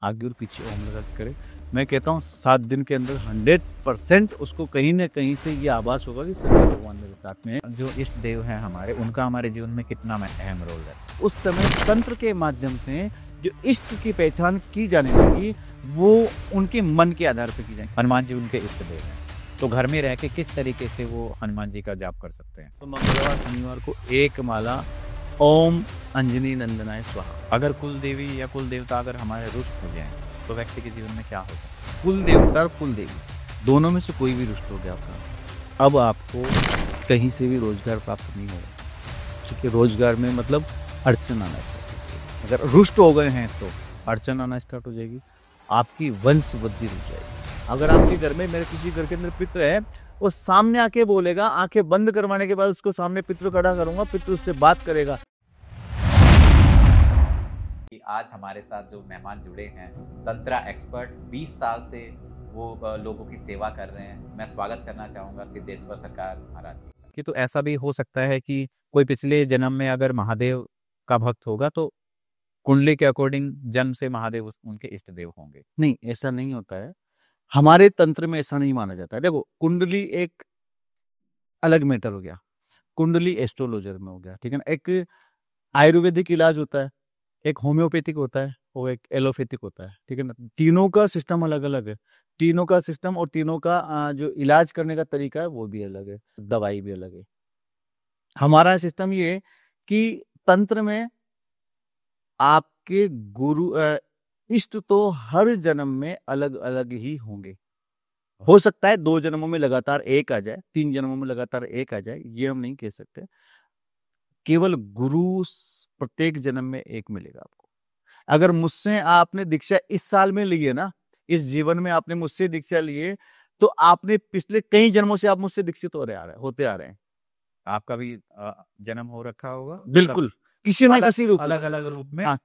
आगे और पीछे ओम लगा के करे। मैं कहता हूँ 7 दिन के अंदर 100% उसको कहीं ना कहीं से ये आभास होगा कि शनि भगवान मेरे साथ में है। जो इष्ट देव हैं हमारे, उनका हमारे जीवन में कितना अहम रोल है। उस समय तंत्र के माध्यम से जो इष्ट की पहचान की जाने लगी वो उनके मन के आधार पर की जाएगी। हनुमान जी उनके इष्ट देव हैं, तो घर में रह के किस तरीके से वो हनुमान जी का जाप कर सकते हैं? तो मंगलवार शनिवार को एक माला ओम अंजनी नंदनाय स्वाहा। अगर कुल देवी या कुल देवता अगर हमारे रुष्ट हो जाएं तो व्यक्ति के जीवन में क्या हो सकता है? कुल देवता और कुल देवी दोनों में से कोई भी रुष्ट हो गया आपका, अब आपको कहीं से भी रोजगार प्राप्त नहीं होगा। क्योंकि रोजगार में मतलब अड़चन आना स्टार्ट हो जाएगी। अगर रुष्ट हो गए हैं तो अड़चन आना स्टार्ट हो जाएगी, आपकी वंश वृद्धि रुक जाएगी। अगर आपके घर में, मेरे किसी घर के अंदर पितृ है, वो सामने आके बोलेगा, आंखें बंद करवाने के बाद उसको सामने पितृ खड़ा करूंगा, पितृ उससे बात करेगा। आज हमारे साथ जो मेहमान जुड़े हैं, तंत्रा एक्सपर्ट, 20 साल से वो लोगों की सेवा कर रहे हैं। मैं स्वागत करना चाहूँगा सिद्धेश्वर सरकार महाराज जी कि तो ऐसा भी हो सकता है कि कोई पिछले जन्म में अगर महादेव का भक्त होगा तो कुंडली के अकॉर्डिंग जन्म से महादेव उनके इष्ट देव होंगे। नहीं, ऐसा नहीं होता है। हमारे तंत्र में ऐसा नहीं माना जाता है। देखो, कुंडली एक अलग मैटर हो गया, कुंडली एस्ट्रोलॉजर में हो गया, ठीक है ना। एक आयुर्वेदिक इलाज होता है, एक होम्योपैथिक होता है और एक एलोपैथिक होता है, ठीक है ना। तीनों का सिस्टम अलग अलग है, तीनों का सिस्टम और तीनों का जो इलाज करने का तरीका है वो भी अलग है, दवाई भी अलग है। हमारा सिस्टम ये है कि तंत्र में आपके गुरु इष्ट तो हर जन्म में अलग अलग ही होंगे। हो सकता है 2 जन्मों में लगातार एक आ जाए, 3 जन्मों में लगातार एक आ जाए, ये हम नहीं कह सकते। केवल गुरु प्रत्येक जन्म में एक मिलेगा आपको। अगर मुझसे आपने दीक्षा इस साल में ली है ना, इस जीवन में आपने मुझसे दीक्षा ली है, तो आपने पिछले कई जन्मों से आप मुझसे दीक्षित होते आ रहे हैं। आपका भी जन्म हो रखा होगा, बिल्कुल, किसी न किसी रूप में, अलग अलग रूप में। हाँ,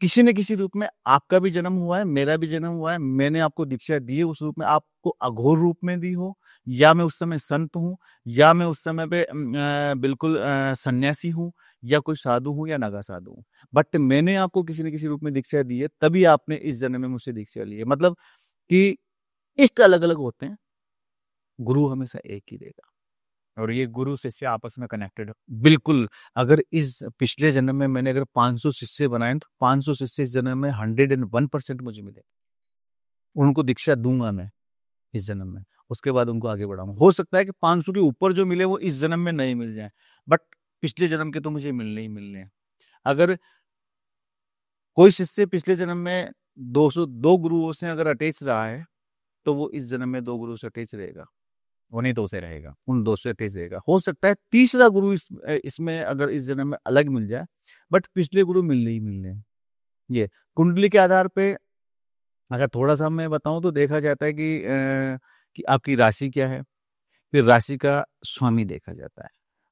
किसी न किसी रूप में आपका भी जन्म हुआ है, मेरा भी जन्म हुआ है। मैंने आपको दीक्षा दी है, उस रूप में आपको अघोर रूप में दी हो, या मैं उस समय संत हूँ, या मैं उस समय पे बिल्कुल सन्यासी हूँ, या कोई साधु हूँ या नागा साधु हूँ, बट मैंने आपको किसी न किसी रूप में दीक्षा दी है, तभी आपने इस जन्म में मुझसे दीक्षा ली है। मतलब कि इष्ट अलग अलग होते हैं, गुरु हमेशा एक ही देगा। और ये गुरु शिष्य आपस में कनेक्टेड। बिल्कुल, अगर इस पिछले जन्म में मैंने अगर 500 शिष्य बनाए तो 500 शिष्य इस जन्म में 101% मुझे मिले। उनको दीक्षा दूंगा मैं इस जन्म में, उसके बाद उनको आगे बढ़ाऊंगा। हो सकता है कि 500 के ऊपर जो मिले वो इस जन्म में नहीं मिल जाए, बट पिछले जन्म के तो मुझे मिलने ही मिलने हैं। अगर कोई शिष्य पिछले जन्म में 202 गुरुओं से अगर अटैच रहा है तो वो इस जन्म में 2 गुरु से अटैच रहेगा, उन्हीं दो से रहेगा, उन 2 से अटैच रहेगा। हो सकता है तीसरा गुरु इसमें अगर इस जन्म में अलग मिल जाए, बट पिछले गुरु मिलने ही मिलने हैं। ये कुंडली के आधार पे अगर थोड़ा सा मैं बताऊं तो देखा जाता है कि आपकी राशि क्या है, फिर राशि का स्वामी देखा जाता है,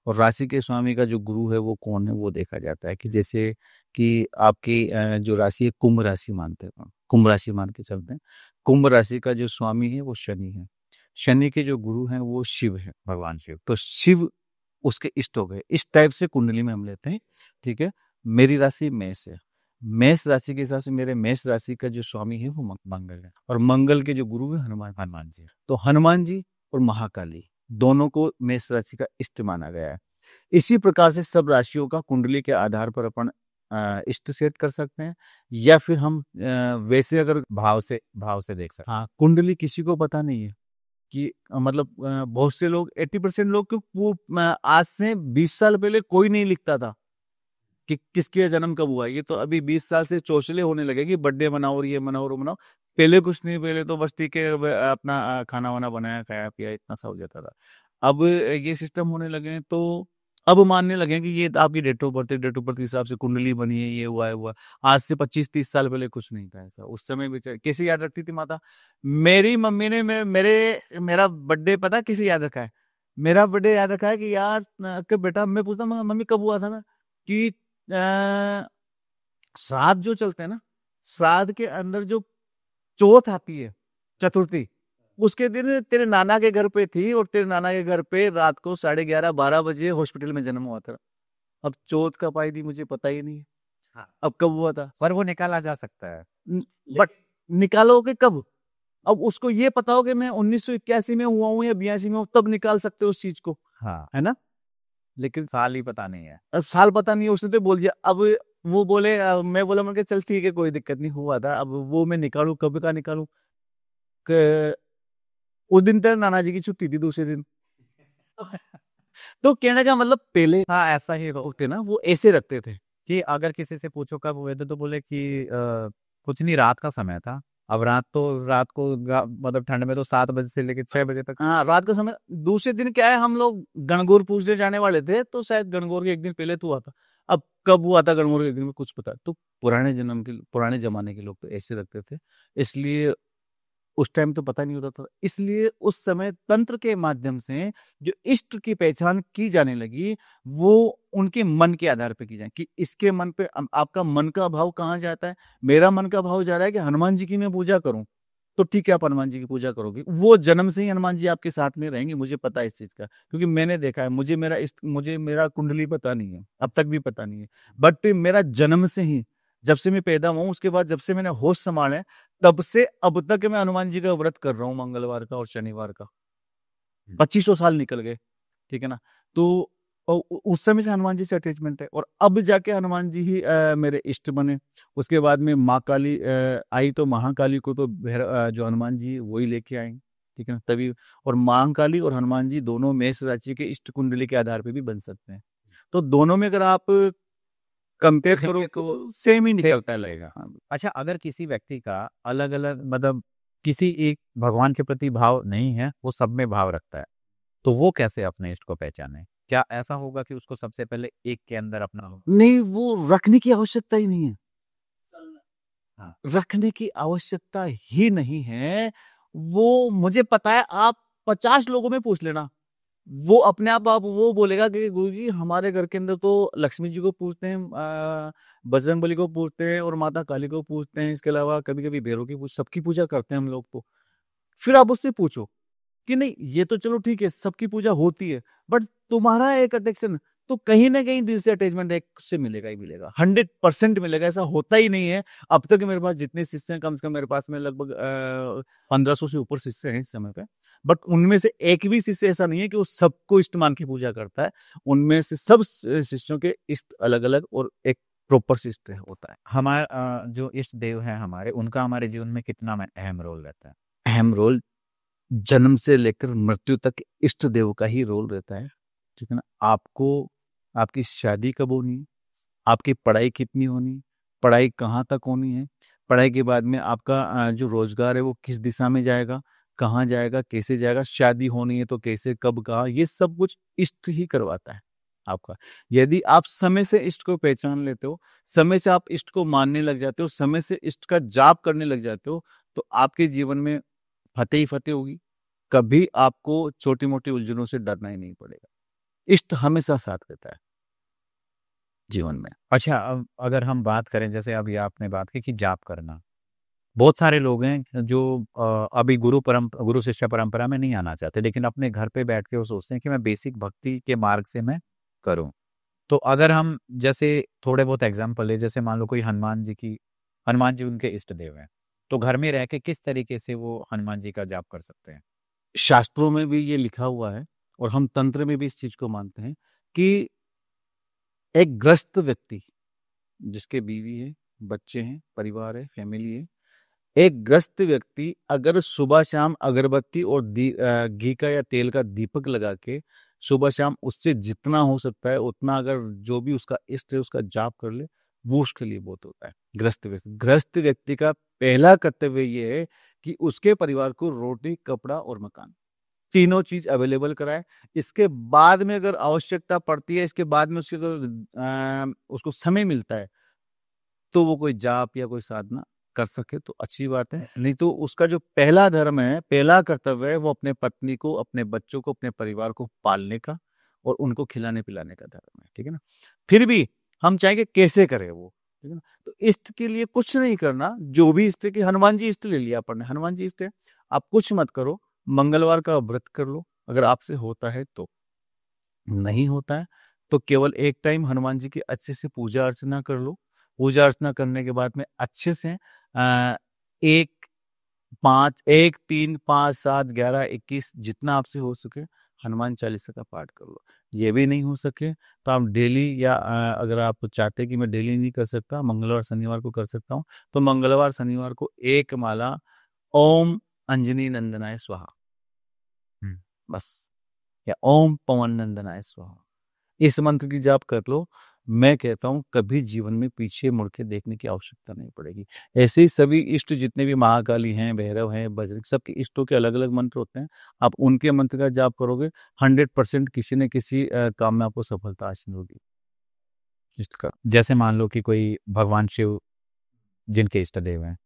और राशि के स्वामी का जो गुरु है वो कौन है वो देखा जाता है। कि जैसे कि आपकी जो राशि है, कुंभ राशि मानते हैं, कुंभ राशि मान के चलते हैं। कुंभ राशि का जो स्वामी है वो शनि है, शनि के जो गुरु हैं वो शिव है, भगवान शिव। तो शिव उसके इष्ट हो गए। इस टाइप से कुंडली में हम लेते हैं, ठीक है। मेरी राशि मेष है, मेष राशि के हिसाब से मेरे मेष राशि का जो स्वामी है वो मंगल है, और मंगल के जो गुरु है हनुमान जी। तो हनुमान जी और महाकाली दोनों को मेष राशि का इष्ट माना गया है। इसी प्रकार से सब राशियों का कुंडली के आधार पर अपन इष्ट सेट कर सकते हैं, या फिर हम वैसे अगर भाव से देख सकते। हाँ, कुंडली किसी को पता नहीं है कि मतलब बहुत से लोग 80% लोग क्यों वो आज से 20 साल पहले कोई नहीं लिखता था कि किसके जन्म कब हुआ। ये तो अभी 20 साल से चौचले होने लगे कि बर्थडे मनाओ और ये मनाओ और मनाओ। पहले कुछ नहीं, पहले तो बस ठीक है अपना खाना वाना बनाया, खाया पिया, इतना सा हो जाता था। अब ये सिस्टम होने लगे हैं, तो अब मानने लगे कि ये आपकी डेट ऑफ बर्थ के हिसाब से कुंडली बनी है, ये हुआ है हुआ। आज से 25-30 साल पहले कुछ नहीं था ऐसा। उस समय भी कैसे याद रखती थी माता? मेरी मम्मी ने मेरा बर्थडे पता किसे याद रखा है? मेरा बर्थडे याद रखा है कि यार बेटा, मैं पूछता मम्मी कब हुआ था ना, कि श्राद्ध जो चलते हैं ना, श्राद्ध के अंदर जो चौथ आती है, चतुर्थी, उसके दिन तेरे नाना के घर पे थी, और तेरे नाना के घर पे रात को 11:30-12 बजे हॉस्पिटल में जन्म हुआ था। अब चौथ कब आई थी मुझे पता ही नहीं है, हाँ। अब कब हुआ था। पर वो निकाला जा सकता है। बट निकालोगे कब? अब उसको ये पता हो कि मैं 1981 में हुआ हूँ या 82 में हूँ, तब निकाल सकते हो उस चीज को, हाँ, है ना? लेकिन साल ही पता नहीं है। अब साल पता नहीं है, उसने तो बोल दिया। अब वो बोले मैं बोला, मैं चल ठीक है, कोई दिक्कत नहीं, हुआ था, अब वो मैं निकालू, कब का निकालू? उस दिन तक नाना जी की छुट्टी थी, दूसरे दिन। तो कहने का मतलब पहले हाँ, ऐसा ही होते ना, वो ऐसे रखते थे। कि अगर किसी से पूछो कब हुए थे तो बोले कि कुछ नहीं, रात का समय था। अब रात को मतलब ठंड में तो 7 बजे से लेकर 6 बजे तक। हाँ, रात का समय। दूसरे दिन क्या है, हम लोग गणगौर पूजने जाने वाले थे, तो शायद गणगौर के एक दिन पहले तो हुआ था। अब कब हुआ था गणगौर के एक दिन में कुछ पता। तो पुराने जमाने के लोग तो ऐसे रखते थे, इसलिए उस टाइम तो पता नहीं होता था। इसलिए उस समय तंत्र के माध्यम से जो इष्ट की पहचान की जाने लगी, वो उनके मन के आधार पे की जाए कि इसके मन पे आपका मन का भाव कहाँ जाता है। मेरा मन का भाव जा रहा है कि हनुमान जी की मैं पूजा करूं, तो ठीक है, आप हनुमान जी की पूजा करोगे, वो जन्म से ही हनुमान जी आपके साथ में रहेंगे, मुझे पता है इस चीज का, क्योंकि मैंने देखा है। मुझे मेरा कुंडली पता नहीं है, अब तक भी पता नहीं है, बट मेरा जन्म से ही, जब से मैं पैदा हुआ हूं, उसके बाद जब से मैंने होश संभाले, तब से अब तक मैं हनुमान जी का व्रत कर रहा हूँ, मंगलवार का और शनिवार का। 2500 साल निकल गए, ठीक है ना? तो उस समय से हनुमान जी से अटैचमेंट है, और अब जाके हनुमान जी ही मेरे इष्ट बने। उसके बाद में माँ काली आई, तो महाकाली को तो जो हनुमान जी वही लेके आए, ठीक है ना? तभी। और महाकाली और हनुमान जी दोनों मेष राशि के इष्ट कुंडली के आधार पे भी बन सकते हैं। तो दोनों में अगर आप कंपेयर करो तो सेम ही निकलता लगेगा। हाँ। अच्छा, अगर किसी व्यक्ति का अलग अलग मतलब किसी एक भगवान के प्रति भाव नहीं है, वो सब में भाव रखता है, तो वो कैसे अपने इष्ट को पहचाने? क्या ऐसा होगा कि उसको सबसे पहले एक के अंदर अपना हो? नहीं, वो रखने की आवश्यकता ही नहीं है। हाँ। रखने की आवश्यकता ही नहीं है। वो मुझे पता है, आप 50 लोगों में पूछ लेना, वो अपने आप वो बोलेगा कि गुरुजी हमारे घर के अंदर तो लक्ष्मी जी को पूजते हैं, बजरंग बली को पूजते हैं और माता काली को पूजते हैं, इसके अलावा कभी कभी भैरव की पूजा, सबकी पूजा करते हैं हम लोग। तो फिर आप उससे पूछो कि नहीं, ये तो चलो ठीक है, सबकी पूजा होती है, बट तुम्हारा एक अटेक्शन, तो कहीं ना कहीं दिल से अटैचमेंट एक से मिलेगा ही मिलेगा, 100% मिलेगा। ऐसा होता ही नहीं है। अब तक मेरे पास जितने शिष्य हैं, कम से कम मेरे पास में लगभग 1500 से ऊपर शिष्य हैं इस समय पे, बट उनमें से एक भी शिष्य ऐसा नहीं है कि वो सबको इष्ट मान की पूजा करता है। उनमें से सब शिष्यों के इष्ट अलग अलग और एक प्रॉपर सिस्टम होता है। हमारा जो इष्ट देव है हमारे, उनका हमारे जीवन में कितना अहम रोल रहता है? अहम रोल, जन्म से लेकर मृत्यु तक इष्ट देव का ही रोल रहता है, ठीक है ना? आपको आपकी शादी कब होनी है, आपकी पढ़ाई कितनी होनी है, पढ़ाई कहाँ तक होनी है, पढ़ाई के बाद में आपका जो रोजगार है वो किस दिशा में जाएगा, कहाँ जाएगा, कैसे जाएगा, शादी होनी है तो कैसे, कब, कहाँ, ये सब कुछ इष्ट ही करवाता है आपका। यदि आप समय से इष्ट को पहचान लेते हो, समय से आप इष्ट को मानने लग जाते हो, समय से इष्ट का जाप करने लग जाते हो, तो आपके जीवन में फतेह ही फतेह होगी। कभी आपको छोटी मोटी उलझनों से डरना ही नहीं पड़ेगा। इष्ट हमेशा साथ रहता है जीवन में। अच्छा, अब अगर हम बात करें, जैसे अभी आपने बात की कि जाप करना, बहुत सारे लोग हैं जो अभी गुरु शिष्य परंपरा में नहीं आना चाहते, लेकिन अपने घर पे बैठ के वो सोचते हैं कि मैं बेसिक भक्ति के मार्ग से मैं करूं। तो अगर हम जैसे थोड़े बहुत एग्जाम्पल ले, जैसे मान लो कोई हनुमान जी उनके इष्ट देव हैं, तो घर में रह के किस तरीके से वो हनुमान जी का जाप कर सकते हैं? शास्त्रों में भी ये लिखा हुआ है, और हम तंत्र में भी इस चीज को मानते हैं कि एक ग्रस्त व्यक्ति, जिसके बीवी है, बच्चे हैं, परिवार है, फैमिली है, एक ग्रस्त व्यक्ति अगर सुबह शाम अगरबत्ती और घी का या तेल का दीपक लगा के सुबह शाम उससे जितना हो सकता है उतना, अगर जो भी उसका इष्ट है उसका जाप कर ले, वो उसके लिए बहुत होता है। ग्रस्त व्यक्ति का पहला कर्तव्य ये है कि उसके परिवार को रोटी, कपड़ा और मकान, तीनों चीज अवेलेबल कराए। इसके बाद में अगर आवश्यकता पड़ती है, इसके बाद में उसके अगर उसको समय मिलता है, तो वो कोई जाप या कोई साधना कर सके तो अच्छी बात है। नहीं तो उसका जो पहला धर्म है, पहला कर्तव्य है, वो अपने पत्नी को, अपने बच्चों को, अपने परिवार को पालने का और उनको खिलाने पिलाने का धर्म है, ठीक है ना? फिर भी हम चाहेंगे कैसे करे वो, ठीक है ना? तो इष्ट के लिए कुछ नहीं करना, जो भी इष्ट की, हनुमान जी इष्ट ले लिया अपन ने, हनुमान जी इष्ट है, आप कुछ मत करो, मंगलवार का व्रत कर लो अगर आपसे होता है तो। नहीं होता है तो केवल एक टाइम हनुमान जी की अच्छे से पूजा अर्चना कर लो। पूजा अर्चना करने के बाद में अच्छे से एक 5 1 3 5 7 11 21 जितना आपसे हो सके हनुमान चालीसा का पाठ कर लो। ये भी नहीं हो सके तो आप डेली या अगर आप चाहते हैं कि मैं डेली नहीं कर सकता, मंगलवार शनिवार को कर सकता हूँ, तो मंगलवार शनिवार को एक माला ओम अंजनी नंदनाय स्वाहा, बस, या ओम पवन नंदनाय स्वाहा, इस मंत्र की जाप कर लो। मैं कहता हूँ कभी जीवन में पीछे मुड़ के देखने की आवश्यकता नहीं पड़ेगी। ऐसे ही सभी इष्ट जितने भी महाकाली हैं, भैरव हैं, बजरंग, सबके इष्टों के अलग अलग मंत्र होते हैं। आप उनके मंत्र का जाप करोगे 100% किसी न किसी काम में आपको सफलता हासिल होगी। इष्ट का जैसे मान लो कि कोई भगवान शिव जिनके इष्ट देव हैं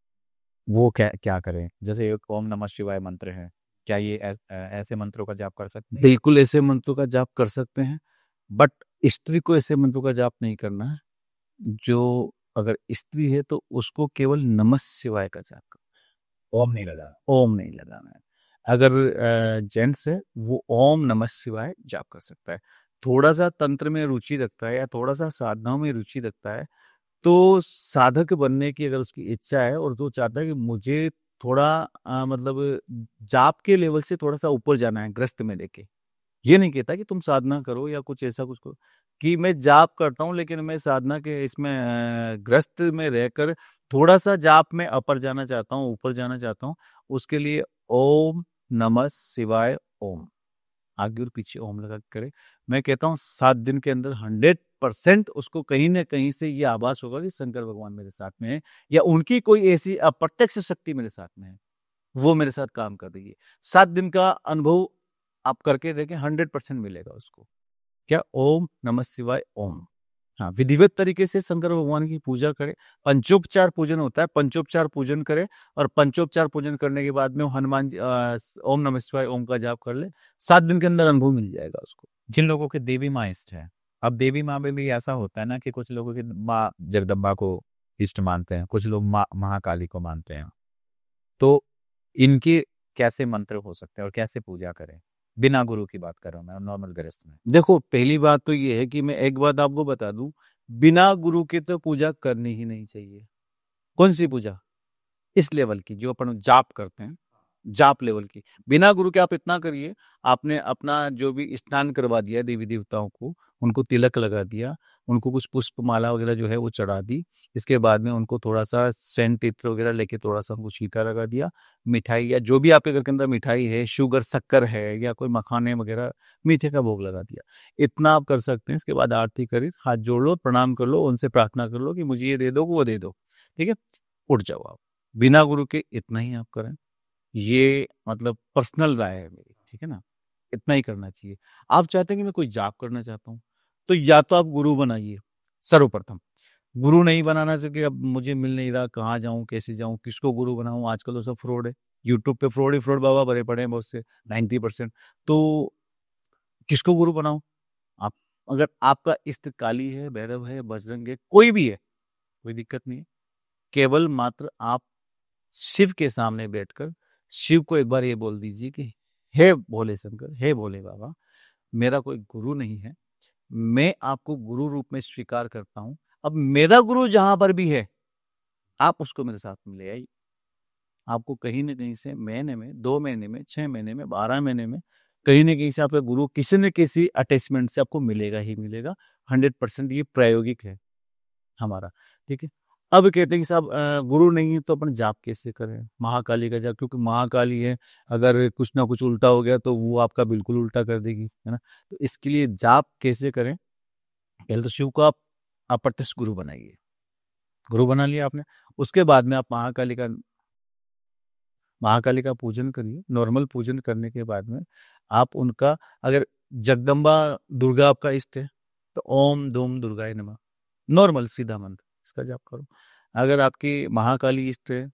वो क्या क्या करें, जैसे एक ओम नमः शिवाय मंत्र है, क्या ये ऐसे मंत्रों का जाप कर सकते हैं? बिल्कुल ऐसे मंत्रों का जाप कर सकते हैं, बट स्त्री को ऐसे मंत्रों का जाप नहीं करना है। जो अगर स्त्री है तो उसको केवल नमः शिवाय का जाप करना, ओम नहीं लगा। ओम नहीं लगाना है। अगर जेंट्स है वो ओम नमः शिवाय जाप कर सकता है। थोड़ा सा तंत्र में रुचि रखता है या थोड़ा सा साधनाओं में रुचि रखता है तो साधक बनने की अगर उसकी इच्छा है और तो चाहता है कि मुझे थोड़ा मतलब जाप के लेवल से थोड़ा सा ऊपर जाना है ग्रस्त में लेके, ये नहीं कहता कि तुम साधना करो या कुछ ऐसा कुछ करो, कि मैं जाप करता हूँ लेकिन मैं साधना के इसमें ग्रस्त में रहकर थोड़ा सा जाप में अपर जाना चाहता हूँ, ऊपर जाना चाहता हूँ, उसके लिए ओम नमः शिवाय ओम, आगे और पीछे ओम लगा के करे। मैं कहता हूँ 7 दिन के अंदर 100% उसको कहीं ना कहीं से ये आभास होगा कि शंकर भगवान मेरे साथ में है या उनकी कोई ऐसी अप्रत्यक्ष शक्ति मेरे साथ में है, वो मेरे साथ काम कर रही है। 7 दिन का अनुभव आप करके देखें, 100% मिलेगा उसको। क्या? ओम नमः शिवाय ओम। हाँ, विधिवत तरीके से शंकर भगवान की पूजा करें। पंचोपचार पूजन होता है, पंचोपचार पूजन करें और पंचोपचार पूजन करने के बाद में वो हनुमान जी ओम नमः शिवाय ओम का जाप कर ले, 7 दिन के अंदर अनुभव मिल जाएगा उसको। जिन लोगों के देवी माँ इष्ट है, अब देवी माँ में भी ऐसा होता है ना कि कुछ लोगों की माँ जगदम्बा को इष्ट मानते हैं, कुछ लोग माँ महाकाली को मानते हैं, तो इनके कैसे मंत्र हो सकते हैं और कैसे पूजा करें? बिना गुरु की बात कर रहा हूँ मैं, नॉर्मल गृहस्थ में। देखो, पहली बात तो ये है कि मैं एक बात आपको बता दूं, बिना गुरु के तो पूजा करनी ही नहीं चाहिए। कौन सी पूजा? इस लेवल की जो अपन जाप करते हैं, जाप लेवल की, बिना गुरु के आप इतना करिए, आपने अपना जो भी स्नान करवा दिया देवी देवताओं को, उनको तिलक लगा दिया, उनको कुछ पुष्प माला वगैरह जो है वो चढ़ा दी, इसके बाद में उनको थोड़ा सा सेंट इत्र वगैरह लेके थोड़ा सा उनको छींटा लगा दिया, मिठाई या जो भी आपके घर के अंदर मिठाई है, शुगर शक्कर है या कोई मखाने वगैरह मीठे का भोग लगा दिया, इतना आप कर सकते हैं। इसके बाद आरती करिए, हाथ जोड़ लो, प्रणाम कर लो, उनसे प्रार्थना कर लो कि मुझे ये दे दो, वो दे दो, ठीक है, उठ जाओ आप। बिना गुरु के इतना ही आप करें, ये मतलब पर्सनल राय है मेरी, ठीक है ना, इतना ही करना चाहिए। आप चाहते हैं कि मैं कोई जाप करना चाहता हूँ, तो या तो आप गुरु बनाइए सर्वप्रथम। गुरु नहीं बनाना चाहिए, अब मुझे मिल नहीं रहा, कहाँ जाऊं, कैसे जाऊं, किसको गुरु बनाऊं, आजकल तो सब फ्रॉड है, यूट्यूब पे फ्रॉड ही फ्रॉड बाबा भरे पड़े हैं बहुत से, 90%। तो किसको गुरु बनाऊं? आप, अगर आपका इष्ट काली है, भैरव है, बजरंग है, कोई भी है, कोई दिक्कत नहीं है। केवल मात्र आप शिव के सामने बैठकर शिव को एक बार ये बोल दीजिए कि हे भोले शंकर, हे भोले बाबा, मेरा कोई गुरु नहीं है, मैं आपको गुरु रूप में स्वीकार करता हूं। अब मेरा गुरु जहां पर भी है, आप उसको मेरे साथ में ले आइए। आपको कहीं ना कहीं से महीने में, 2 महीने में, 6 महीने में, 12 महीने में, कहीं ना कहीं से आपका गुरु किसी न किसी अटैचमेंट से आपको मिलेगा ही मिलेगा। 100% ये प्रायोगिक है हमारा, ठीक है। अब कहते हैं कि साहब गुरु नहीं है तो अपन जाप कैसे करें? महाकाली का जाप, क्योंकि महाकाली है, अगर कुछ ना कुछ उल्टा हो गया तो वो आपका बिल्कुल उल्टा कर देगी, है ना। तो इसके लिए जाप कैसे करें? पहले तो शिव को आप अप्रत्यक्ष गुरु बनाइए, गुरु बना लिया आपने, उसके बाद में आप महाकाली का पूजन करिए। नॉर्मल पूजन करने के बाद में आप उनका, अगर जगदम्बा दुर्गा आपका इष्ट है तो ओम धूम दुर्गाय नमः, नॉर्मल सीधा मंत्र, इसका जाप करो। अगर आपकी महाकाली इष्ट है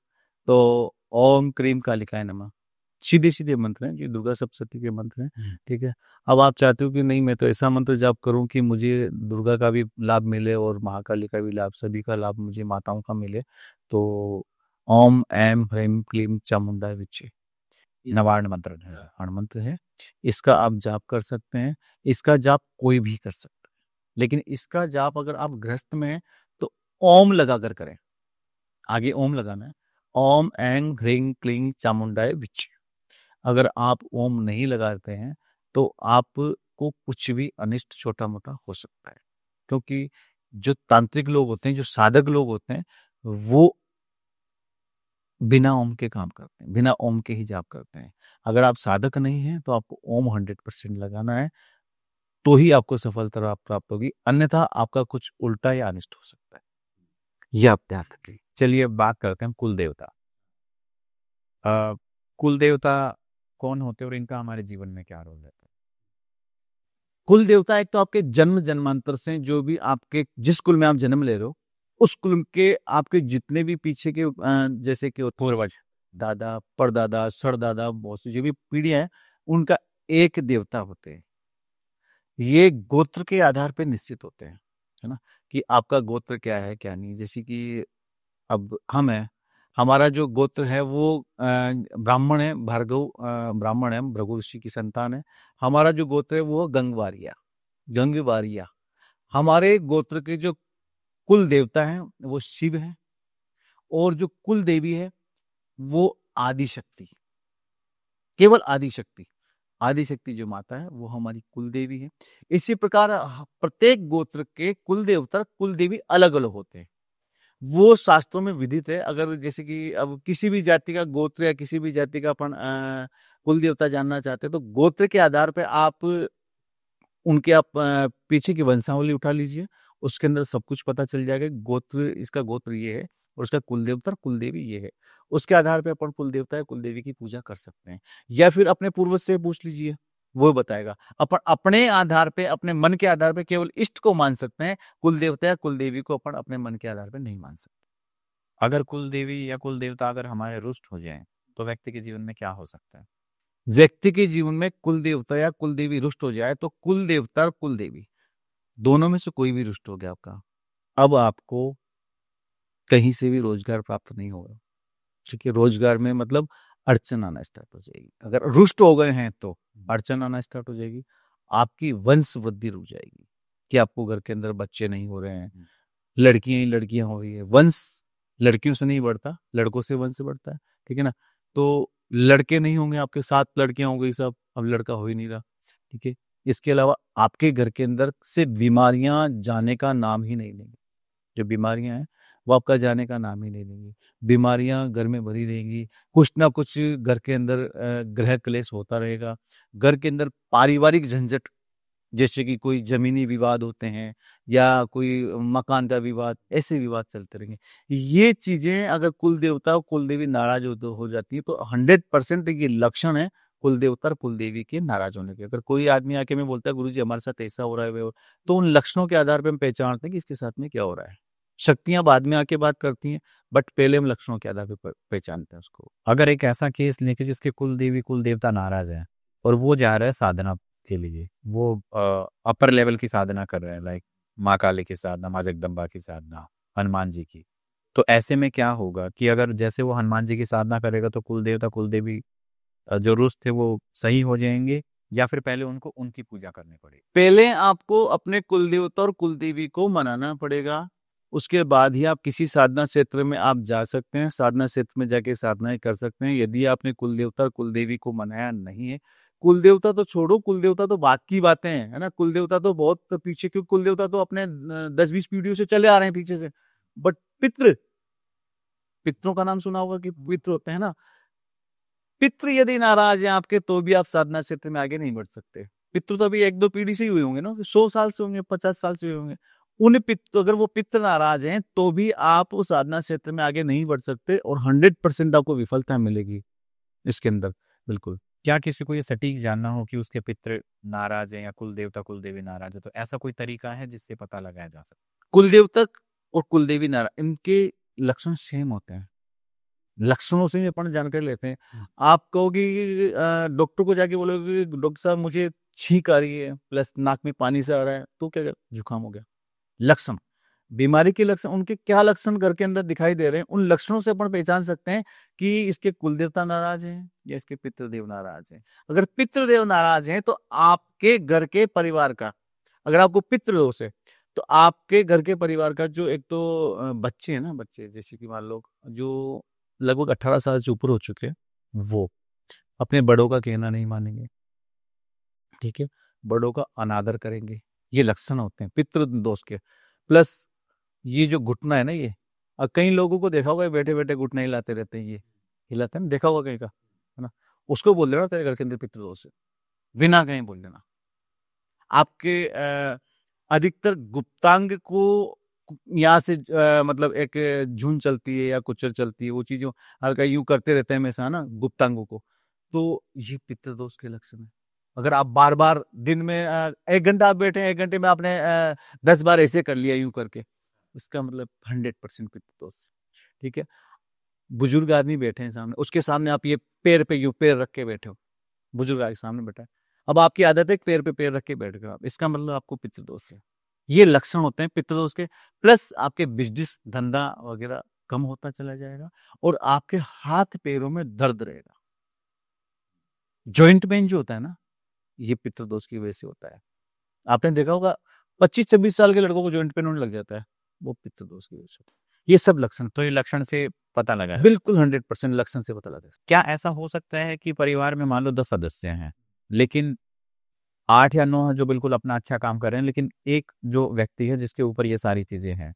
तो ओम क्रीम कालिकाय नमः, सीधे सीधे मंत्र हैं, ये दुर्गा सप्तशती के मंत्र हैं, ठीक है। अब आप चाहते हो कि नहीं मैं तो ऐसा मंत्र जाप करूं कि मुझे दुर्गा का भी लाभ मिले और महाकाली का भी लाभ, सभी का लाभ मुझे माताओं का मिले, तो ओम ऐम ह्रीम क्लीम चामुंडा विचे, नवार्ण मंत्र है। हण मंत्र है, इसका आप जाप कर सकते हैं। इसका जाप कोई भी कर सकता है, लेकिन इसका जाप अगर आप गृहस्थ में हैं तो ओम लगा कर करें, आगे ओम लगाना है, ओम ऐं ह्रीं क्लीं चामुंडाय विच। अगर आप ओम नहीं लगाते हैं तो आपको कुछ भी अनिष्ट छोटा मोटा हो सकता है, क्योंकि जो तांत्रिक लोग होते हैं, जो साधक लोग होते हैं, वो बिना ओम के काम करते हैं, बिना ओम के ही जाप करते हैं। अगर आप साधक नहीं हैं तो आपको ओम 100% लगाना है, तो ही आपको सफलता प्राप्त होगी, अन्यथा आपका कुछ उल्टा या अनिष्ट हो सकता है। यह आप ध्यान रखिए। चलिए अब बात करते हैं कुल देवता। कुल देवता कौन होते हैं और इनका हमारे जीवन में क्या रोल रहता है? कुल देवता एक तो आपके जन्म जन्मांतर से, जो भी आपके जिस कुल में आप जन्म ले रहे हो, उस कुल के आपके जितने भी पीछे के जैसे कि पूर्वज, दादा, परदादा, सरदादा, मौसी, जो भी पीढ़ियां हैं, उनका एक देवता होते हैं। ये गोत्र के आधार पर निश्चित होते हैं, है ना, कि आपका गोत्र क्या है क्या नहीं। जैसे कि अब हम हैं, हमारा जो गोत्र है वो ब्राह्मण है, भार्गव ब्राह्मण है, भृगु ऋषि की संतान है। हमारा जो गोत्र है वो गंगवारिया, गंगवारिया। हमारे गोत्र के जो कुल देवता हैं वो शिव है, और जो कुल देवी है वो आदिशक्ति, केवल आदिशक्ति। आदिशक्ति जो माता है वो हमारी कुल देवी है। इसी प्रकार प्रत्येक गोत्र के कुल देवता कुल देवी अलग अलग होते हैं, वो शास्त्रों में विदित है। अगर जैसे कि अब किसी भी जाति का गोत्र या किसी भी जाति का अपन कुल देवता जानना चाहते हैं, तो गोत्र के आधार पर आप उनके पीछे की वंशावली उठा लीजिए, उसके अंदर सब कुछ पता चल जाएगा। गोत्र, इसका गोत्र ये है और उसका कुल देवता कुल देवी ये है। उसके आधार पे अपन कुल देवता या कुल देवी की पूजा कर सकते हैं, या फिर अपने पूर्वज से पूछ लीजिए, वो बताएगा। अपन अपने आधार पे, अपने मन के आधार पे केवल इष्ट को मान सकते हैं, कुल देवता या कुल देवी को अपन अपने मन के आधार पे नहीं मान सकते। अगर कुल देवी या कुल देवता अगर हमारे रुष्ट हो जाएं तो व्यक्ति के जीवन में क्या हो सकता है? व्यक्ति के जीवन में कुल देवता या कुल देवी रुष्ट हो जाए तो कुल देवता और कुल देवी दोनों में से कोई भी रुष्ट हो गया आपका, अब आपको कहीं से भी रोजगार प्राप्त नहीं होगा। क्योंकि रोजगार में मतलब अड़चन आना स्टार्ट हो जाएगी। अगर रुष्ट हो गए हैं तो अड़चन आना स्टार्ट हो जाएगी। आपकी वंश वृद्धि रुक जाएगी, कि आपको घर के अंदर बच्चे नहीं हो रहे हैं, लड़कियां ही लड़कियां हो रही है। वंश लड़कियों से नहीं बढ़ता, लड़कों से वंश बढ़ता है, ठीक है ना। तो लड़के नहीं होंगे, आपके 7 लड़कियां हो गई सब, अब लड़का हो ही नहीं रहा, ठीक है। इसके अलावा आपके घर के अंदर से बीमारियां जाने का नाम ही नहीं लेंगी। जो बीमारियां हैं वो आपका जाने का नाम ही नहीं लेंगी। बीमारियां घर में भरी रहेंगी, कुछ ना कुछ घर के अंदर ग्रह क्लेश होता रहेगा। घर के अंदर पारिवारिक झंझट, जैसे कि कोई जमीनी विवाद होते हैं या कोई मकान का विवाद, ऐसे विवाद चलते रहेंगे। ये चीजें अगर कुल देवता और कुल देवी नाराज हो जाती है तो 100% ये लक्षण है कुल देवता और कुल देवी के नाराज होने के। अगर कोई आदमी आके में बोलता है गुरुजी हमारे साथ ऐसा हो रहा है, तो उन लक्षणों के आधार पर हम पहचानते हैं कि इसके साथ में क्या हो रहा है। शक्तियां बाद में आके बात करती हैं, बट पहले हम लक्षणों के आधार पर पहचानते हैं उसको। अगर एक ऐसा केस लेके जिसके कुल देवी कुल देवता नाराज है और वो जा रहा है साधना के लिए, वो अपर लेवल की साधना कर रहे हैं, लाइक माँ काली की साधना, माँ जगदम्बा की साधना, हनुमान जी की, तो ऐसे में क्या होगा कि अगर जैसे वो हनुमान जी की साधना करेगा तो कुल देवता कुल देवी जो रुष्ट थे वो सही हो जाएंगे, या फिर पहले उनको उनकी पूजा करनी पड़ेगी? पहले आपको अपने कुल देवता और कुल देवी को मनाना पड़ेगा, उसके बाद ही आप किसी साधना क्षेत्र में आप जा सकते हैं। साधना क्षेत्र में जाके साधनाएं कर सकते हैं। यदि आपने कुल देवता और कुल देवी को मनाया नहीं है, कुल देवता तो छोड़ो, कुल देवता तो बात की बातें हैं, है ना। कुल देवता तो बहुत पीछे, क्योंकि कुल देवता तो अपने 10-20 पीढ़ियों से चले आ रहे हैं पीछे से। बट पितृ, पितरों का नाम सुना होगा कि पितृ होते हैं ना। पितृ यदि नाराज हैं आपके तो भी आप साधना क्षेत्र में आगे नहीं बढ़ सकते। पितृ तो अभी 1-2 पीढ़ी से ही हुए होंगे ना, 100 साल से होंगे, 50 साल से हुए होंगे। उन पितृ, अगर वो पितृ नाराज हैं तो भी आप उस साधना क्षेत्र में आगे नहीं बढ़ सकते, और 100% आपको विफलता मिलेगी इसके अंदर, बिल्कुल। क्या किसी को ये सटीक जानना हो कि उसके पितृ नाराज है या कुल देवता कुल देवी नाराज है, तो ऐसा कोई तरीका है जिससे पता लगाया जा सके? कुल देवता और कुल देवी नाराज, इनके लक्षण सेम होते हैं। लक्षणों से ही अपन जानकारी लेते हैं। आप कहोगे कि डॉक्टर को जाके बोलोगे कि डॉक्टर साहब मुझे छींक आ रही है प्लस नाक में पानी से आ रहा है, तो क्या जुकाम हो गया। लक्षण, बीमारी के लक्षण, उनके क्या लक्षण घर के अंदर दिखाई दे रहे हैं, उन लक्षणों से अपन पहचान सकते हैं कि इसके कुल देवता नाराज हैं या इसके पितृदेव नाराज हैं। अगर पितृदेव नाराज हैं तो आपके घर के परिवार का, अगर आपको पितृदोष है तो आपके घर के परिवार का जो एक तो बच्चे हैं ना, बच्चे जैसे कि मान लो जो लगभग 18 साल से ऊपर हो चुके हैं, वो अपने बड़ों का कहना नहीं मानेंगे, ठीक है, बड़ों का अनादर करेंगे। ये लक्षण होते हैं पितृ दोष के। प्लस ये जो घुटना है ना, ये कई लोगों को देखा होगा बैठे बैठे घुटना हिलाते रहते हैं, ये हिलाते हैं ना, देखा होगा कहीं का, है ना, उसको बोल देना तेरे घर के अंदर पितृ दोष है, बिना कहीं बोल देना। आपके अधिकतर गुप्तांग को यहाँ से मतलब एक झुंड चलती है या कुचर चलती है, वो चीजों हल्का यूं करते रहते हैं हमेशा ना गुप्तांगों को, तो ये पितृदोष के लक्षण है। अगर आप बार बार दिन में 1 घंटा आप बैठे हैं, 1 घंटे में आपने 10 बार ऐसे कर लिया यूं करके, इसका मतलब 100% पितृदोष, ठीक है। बुजुर्ग आदमी बैठे हैं सामने, उसके सामने आप ये पैर पे यूं पैर रख के बैठे हो, बुजुर्ग आदमी सामने बैठा है, अब आपकी आदत है पैर पे पैर रख के बैठ गए आप, इसका मतलब आपको पितृदोष है। ये लक्षण होते हैं पितृदोष के। प्लस आपके बिजनेस धंधा वगैरह कम होता चला जाएगा और आपके हाथ पैरों में दर्द रहेगा। जॉइंट पेन जो होता है ना, ये पितृदोष की वजह से होता है। आपने देखा होगा 25-26 साल के लड़कों को जॉइंट पेन होने लग जाता है, वो पितृदोष की वजह से। ये सब लक्षण, तो ये लक्षण से पता लगा है? बिल्कुल 100% लक्षण से पता लगा है। क्या ऐसा हो सकता है कि परिवार में मान लो 10 सदस्य हैं, लेकिन 8 या 9 जो बिल्कुल अपना अच्छा काम कर रहे हैं, लेकिन एक जो व्यक्ति है जिसके ऊपर ये सारी चीजें हैं,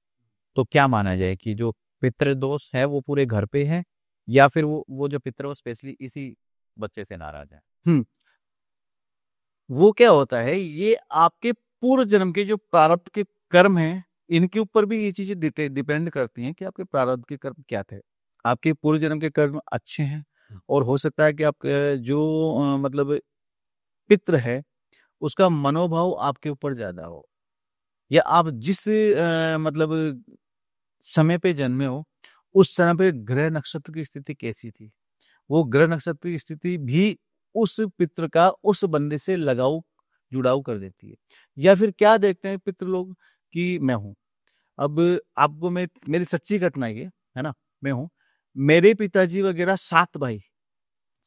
तो क्या माना जाए कि जो पितृदोष है वो पूरे घर पे है, या फिर वो जो पितृ वो स्पेशली इसी बच्चे से नाराज है? वो क्या होता है, ये आपके पूर्व जन्म के जो प्रारब्ध के कर्म हैं, इनके ऊपर भी ये चीजें डिपेंड करती हैं कि आपके प्रारब्ध के कर्म क्या थे। आपके पूर्व जन्म के कर्म अच्छे हैं और हो सकता है कि आप जो मतलब पितृ है उसका मनोभाव आपके ऊपर ज्यादा हो, या आप जिस मतलब समय पे जन्मे हो उस समय पे ग्रह नक्षत्र की स्थिति कैसी थी, वो ग्रह नक्षत्र की स्थिति भी उस पितृ का उस बंदे से लगाव जुड़ाव कर देती है। या फिर क्या देखते हैं पितृ लोग कि मैं हूं, अब आपको मैं मेरी सच्ची घटना है ना, मैं हूं, मेरे पिताजी वगैरह 7 भाई,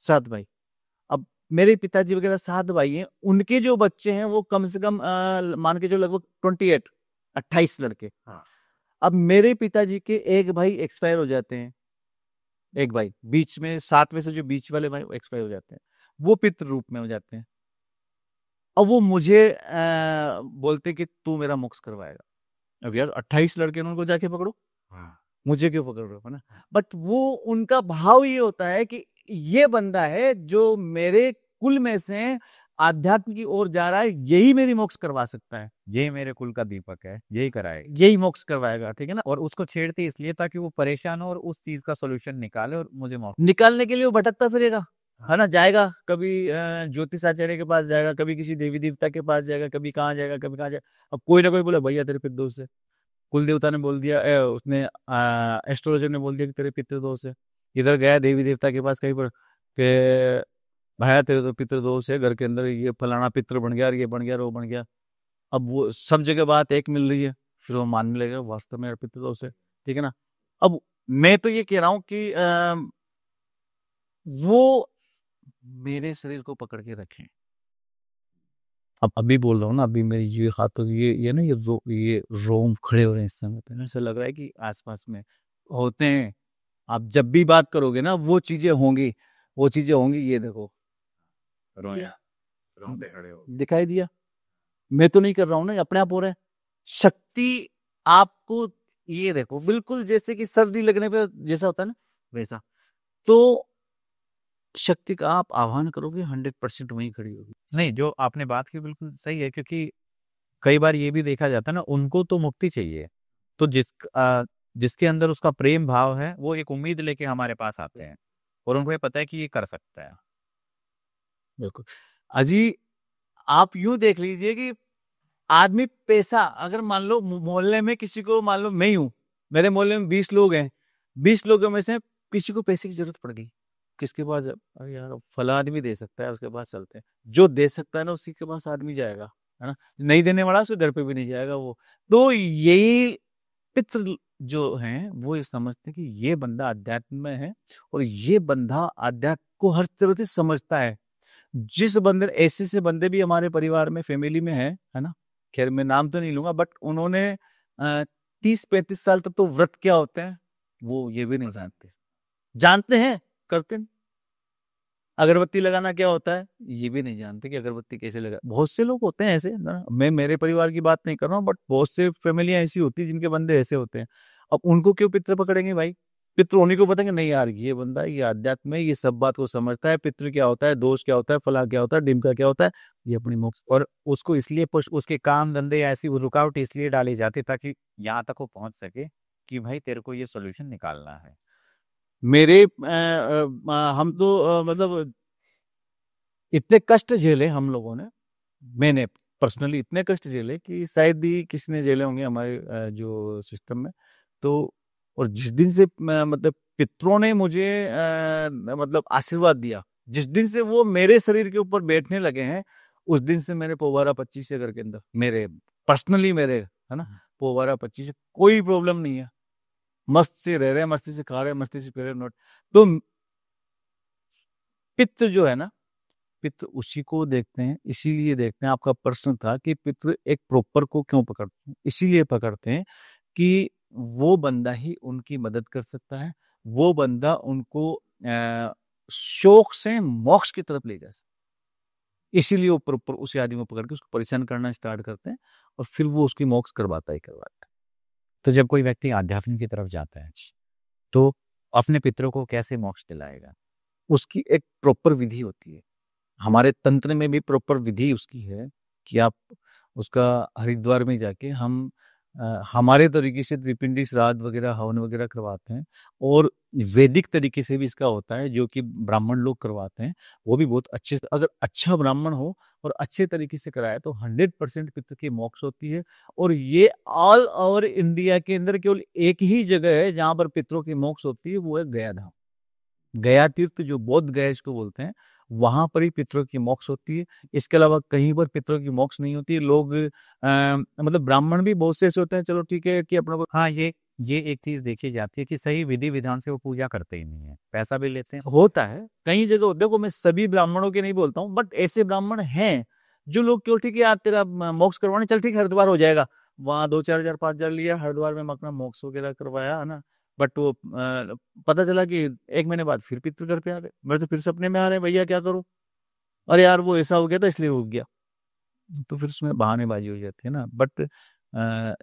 7 भाई, अब मेरे पिताजी वगैरह 7 भाई हैं, उनके जो बच्चे हैं वो कम से कम मान के जो लगभग 28 लड़के। हाँ। अब मेरे पिताजी के एक भाई एक्सपायर हो जाते हैं, एक भाई बीच में 7 में से जो बीच वाले भाई एक्सपायर हो जाते हैं, वो पितृ रूप में हो जाते हैं। अब वो मुझे बोलते कि तू मेरा मोक्ष करवाएगा। अब यार 28 लड़के उनको जाके पकड़ो, मुझे क्यों पकड़ रहे हो, है ना। बट वो उनका भाव ये होता है कि ये बंदा है जो मेरे कुल में से आध्यात्म की ओर जा रहा है, यही मेरी मोक्ष करवा सकता है, यही मेरे कुल का दीपक है, यही कराएगा, यही मोक्ष करवाएगा, ठीक है ना। और उसको छेड़ती इसलिए ताकि वो परेशान हो और उस चीज का सोल्यूशन निकाले और मुझे मोक्ष निकालने के लिए वो भटकता फिरेगा, है ना, जाएगा कभी ज्योतिष आचार्य के पास जाएगा, कभी किसी देवी देवता के पास जाएगा, कभी कहाँ जाएगा, कभी कहाँ जाएगा। अब कोई ना कोई बोले भैया तेरे पितृ दोष है, कुल देवता ने बोल दिया, उसने एस्ट्रोलॉजर ने बोल दिया कि तेरे पितृ दोष है। इधर गया देवी देवता के पास कहीं पर के भाया तेरे तो पितृ दोष है, घर के अंदर ये फलाना पितृ बन गया, ये बन गया, वो बन गया। अब वो सब जगह बात एक मिल रही है, फिर वो मानने लगेगा वास्तव में पितृ दोष है, ठीक है ना। अब मैं तो ये कह रहा हूँ कि वो मेरे शरीर को पकड़ के रखें। अब अभी बोल रहा हूँ ना, अभी मेरे ये हाथों ये ना ये रोम खड़े हो रहे हैं इस समय पे, ऐसा लग रहा है कि आसपास में होते हैं। आप जब भी बात करोगे ना वो चीजें होंगी, वो चीजें होंगी। ये देखो रोंगटे खड़े हो, दिखाई दिया। मैं तो नहीं कर रहा हूँ ना, अपने आप हो रहा है। शक्ति आपको ये देखो बिल्कुल जैसे कि सर्दी लगने पे जैसा होता है ना, वैसा। तो शक्ति का आप आह्वान करोगे 100% वहीं खड़ी होगी। नहीं, जो आपने बात की बिल्कुल सही है, क्योंकि कई बार ये भी देखा जाता है ना, उनको तो मुक्ति चाहिए, तो जिसके अंदर उसका प्रेम भाव है वो एक उम्मीद लेके हमारे पास आते हैं और उनको ये पता है कि ये कर सकता है। बिल्कुल अजी, आप यूं देख लीजिए कि आदमी पैसा, अगर मान लो मोहल्ले में किसी को, मान लो मैं ही हूं, मेरे मोहल्ले में 20 लोग हैं, 20 लोगों में से किसी को पैसे की जरूरत पड़ गई, किसके पास, अरे यार फला आदमी दे सकता है, उसके पास चलते हैं। जो दे सकता है ना उसी के पास आदमी जाएगा, है ना। नहीं देने वाला उसके घर पे भी नहीं जाएगा वो। तो यही पितृ जो हैं वो ये समझते हैं कि ये बंदा अध्यात्म में है और ये बंदा अध्यात्म को हर तरह से समझता है। जिस बंदे, ऐसे से बंदे भी हमारे परिवार में, फैमिली में है ना। खैर मैं नाम तो नहीं लूंगा, बट उन्होंने 30-35 साल तक तो व्रत क्या होते हैं वो ये भी नहीं जानते। जानते हैं, करते नहीं। अगरबत्ती लगाना क्या होता है ये भी नहीं जानते कि अगरबत्ती कैसे लगा। बहुत से लोग होते हैं ऐसे ना, मैं मेरे परिवार की बात नहीं कर रहा हूँ, बट बहुत से फैमिलियां ऐसी होती है जिनके बंदे ऐसे होते हैं। अब उनको क्यों पितृ पकड़ेंगे भाई? पितृ उन्हीं को बताएंगे नहीं यार ये बंदा ये अध्यात्म है, ये सब बात को समझता है, पितृ क्या होता है, दोष क्या होता है, फला क्या होता है, डिमका क्या होता है, ये अपनी मोक्ष। और उसको इसलिए उसके काम धंधे या ऐसी रुकावट इसलिए डाली जाती ताकि यहाँ तक वो पहुंच सके कि भाई तेरे को ये सॉल्यूशन निकालना है। मेरे हम तो मतलब इतने कष्ट झेले हम लोगों ने, मैंने पर्सनली इतने कष्ट झेले कि शायद ही किसी ने झेले होंगे हमारे जो सिस्टम में। तो और जिस दिन से मतलब पितरों ने मुझे मतलब आशीर्वाद दिया, जिस दिन से वो मेरे शरीर के ऊपर बैठने लगे हैं, उस दिन से मेरे पोवारा 25 है घर के अंदर, मेरे पर्सनली मेरे है ना, पोवारा 25 कोई प्रॉब्लम नहीं है, मस्त से रह रहे हैं, मस्ती से खा रहे हैं, मस्ती से पी रहे हैं, नोट। तो पित्र जो है ना, पितृ उसी को देखते हैं, इसीलिए देखते हैं। आपका प्रश्न था कि पितृ एक प्रॉपर को क्यों पकड़ते हैं, इसीलिए पकड़ते हैं कि वो बंदा ही उनकी मदद कर सकता है, वो बंदा उनको शोक से मोक्ष की तरफ ले जा सकता है। इसीलिए वो प्रॉपर उसी आदमी को पकड़ के उसको परेशान करना स्टार्ट करते हैं और फिर वो उसकी मोक्ष करवाता ही करवाता है। तो जब कोई व्यक्ति आध्यात्म की तरफ जाता है तो अपने पितरों को कैसे मोक्ष दिलाएगा? उसकी एक प्रॉपर विधि होती है, हमारे तंत्र में भी प्रॉपर विधि उसकी है कि आप उसका हरिद्वार में जाके हम हमारे तरीके से त्रिपिंडी श्राद्ध वगैरह हवन वगैरह करवाते हैं, और वैदिक तरीके से भी इसका होता है जो कि ब्राह्मण लोग करवाते हैं, वो भी बहुत अच्छे से। अगर अच्छा ब्राह्मण हो और अच्छे तरीके से कराए तो 100% पितृ की मोक्ष होती है। और ये ऑल ओवर इंडिया के अंदर केवल एक ही जगह है जहां पर पितरों की मोक्ष होती है, वो है गया धाम। गया तीर्थ जो बोध गया इसको बोलते हैं, वहां पर ही पितरों की मोक्ष होती है। इसके अलावा कहीं पर पितरों की मोक्ष नहीं होती है। लोग मतलब ब्राह्मण भी बहुत से ऐसे होते हैं, चलो ठीक है कि अपना हाँ, ये एक चीज देखी जाती है कि सही विधि विधान से वो पूजा करते ही नहीं है, पैसा भी लेते हैं। होता है कई जगह। देखो मैं सभी ब्राह्मणों के नहीं बोलता हूँ, बट ऐसे ब्राह्मण हैं जो लोग क्यों ठीक है यार तेरा मोक्ष करवाने चल ठीक है हरिद्वार हो जाएगा, वहां 2-4 हजार 5 हजार लिया, हरिद्वार में अपना मोक्ष वगैरह करवाया है ना। बट वो पता चला कि 1 महीने बाद फिर पितृ घर पे आ गए, मेरे तो फिर सपने में आ रहे हैं, भैया क्या करूं, अरे यार वो ऐसा हो गया था इसलिए हो गया। तो फिर उसमें बहानेबाजी हो जाती है ना। बट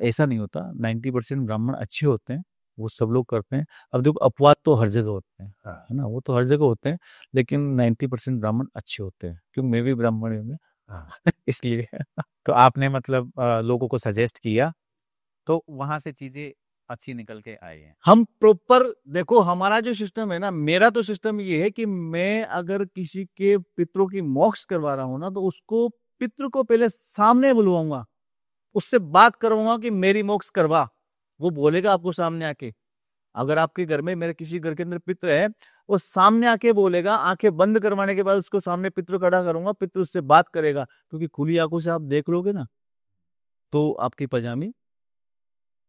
ऐसा नहीं होता, 90% ब्राह्मण अच्छे होते हैं, वो सब लोग करते हैं। अब देखो अपवाद तो हर जगह होते हैं, है ना, वो तो हर जगह होते हैं, लेकिन 90% ब्राह्मण अच्छे होते हैं, क्योंकि मैं भी ब्राह्मण हूँ इसलिए। तो आपने मतलब लोगों को सजेस्ट किया तो वहां से चीजें अच्छी निकल के आई हैं। हम प्रॉपर देखो हमारा जो सिस्टम है ना, मेरा तो सिस्टम ये है कि मैं अगर किसी के पितरों की मोक्ष करवा रहा हूं ना, तो उसको पितृ को पहले सामने बुलवाऊंगा, उससे बात करवाऊंगा कि मेरी मोक्ष करवा। वो बोलेगा आपको सामने आके। अगर आपके घर में, मेरे किसी घर के अंदर पितृ है, वो सामने आके बोलेगा, आंखें बंद करवाने के बाद उसको सामने पितृ खड़ा करूंगा, पितृ उससे बात करेगा, क्योंकि खुली आंखों से आप देख लोगे ना तो आपकी पजामी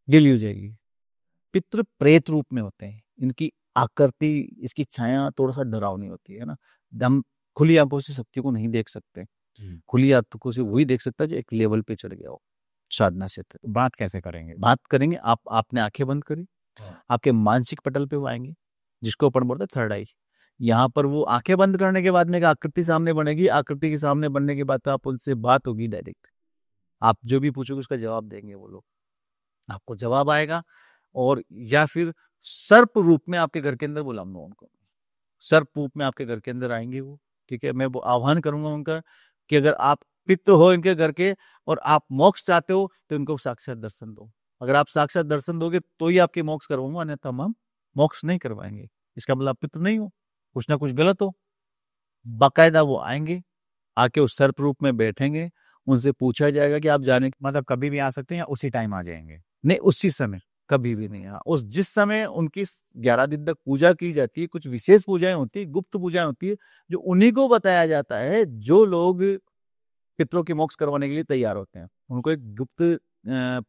गीली हो जाएगी। पितृ प्रेत रूप में होते हैं, इनकी आकृति, इसकी छाया थोड़ा सा डरावनी होती है ना। हम खुली आंखों से शक्ति को नहीं देख सकते, खुली आंखों से वही देख सकता है जो एक लेवल पे चढ़ गया हो साधना से। बात कैसे करेंगे? बात करेंगे, आपने आंखें बंद करी, आपके मानसिक पटल पे वो आएंगे, जिसको अपन बोलते हैं थर्ड आई। यहाँ पर वो आंखें बंद करने के बाद में एक आकृति सामने बनेगी, आकृति के सामने बनने के बाद आप उनसे बात होगी डायरेक्ट, आप जो भी पूछोगे उसका जवाब देंगे वो लोग, आपको जवाब आएगा। और या फिर सर्प रूप में आपके घर के अंदर बुलाऊंगा उनको, सर्प रूप में आपके घर के अंदर आएंगे वो, ठीक है। मैं वो आह्वान करूंगा उनका कि अगर आप पितृ हो इनके घर के और आप मोक्ष चाहते हो तो इनको साक्षात दर्शन दो। अगर आप साक्षात दर्शन दोगे तो ही आपके मोक्ष करवाऊंगा, अन्यथा हम मोक्ष नहीं करवाएंगे। इसका मतलब आप पितृ नहीं हो, कुछ ना कुछ गलत हो। बाकायदा वो आएंगे, आके उस सर्प रूप में बैठेंगे, उनसे पूछा जाएगा कि आप जाने, मतलब कभी भी आ सकते हैं या उसी टाइम आ जाएंगे? नहीं उसी समय, कभी भी नहीं। उस जिस समय उनकी 11 दिन तक पूजा की जाती है, कुछ विशेष पूजाएं होती है, गुप्त पूजाएं होती है, जो उन्हीं को बताया जाता है जो लोग पितरों की मोक्ष करवाने के लिए तैयार होते हैं। उनको एक गुप्त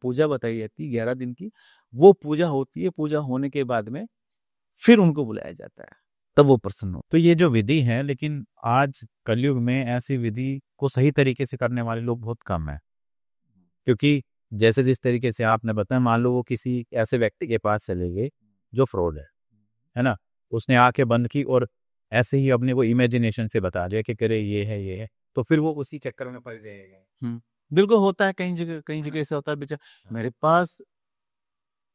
पूजा बताई जाती है 11 दिन की, वो पूजा होती है। पूजा होने के बाद में फिर उनको बुलाया जाता है, तब वो प्रसन्न हो। तो ये जो विधि है, लेकिन आज कलयुग में ऐसी विधि को सही तरीके से करने वाले लोग बहुत कम है, क्योंकि जैसे जिस तरीके से आपने बताया, मान लो वो किसी ऐसे व्यक्ति के पास चले गए जो फ्रॉड है ना, उसने आंखें बंद की और ऐसे ही अपने को इमेजिनेशन से बता दिया कि करे ये है, तो फिर वो उसी चक्कर में फंस जाएगा। बिल्कुल होता है, कई जगह ऐसा होता है बेचारा। मेरे पास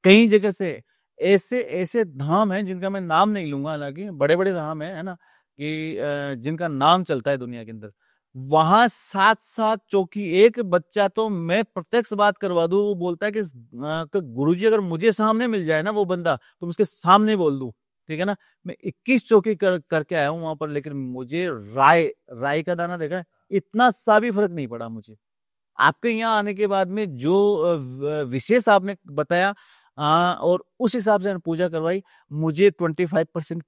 कई जगह से ऐसे ऐसे धाम हैं जिनका मैं नाम नहीं लूंगा, हालांकि बड़े बड़े धाम है ना, कि जिनका नाम चलता है दुनिया के अंदर। वहां साथ साथ चौकी, एक बच्चा तो मैं प्रत्यक्ष बात करवा दूं, वो बोलता है कि गुरुजी अगर मुझे सामने मिल जाए ना वो बंदा, तो मैं उसके सामने बोल दूं, ठीक है ना। मैं 21 चौकी करके आया हूं वहां पर, लेकिन मुझे राय राय का दाना देखा है, इतना सा भी फर्क नहीं पड़ा मुझे। आपके यहाँ आने के बाद में जो विशेष आपने बताया, और उस हिसाब से मैंने पूजा करवाई, मुझे 25%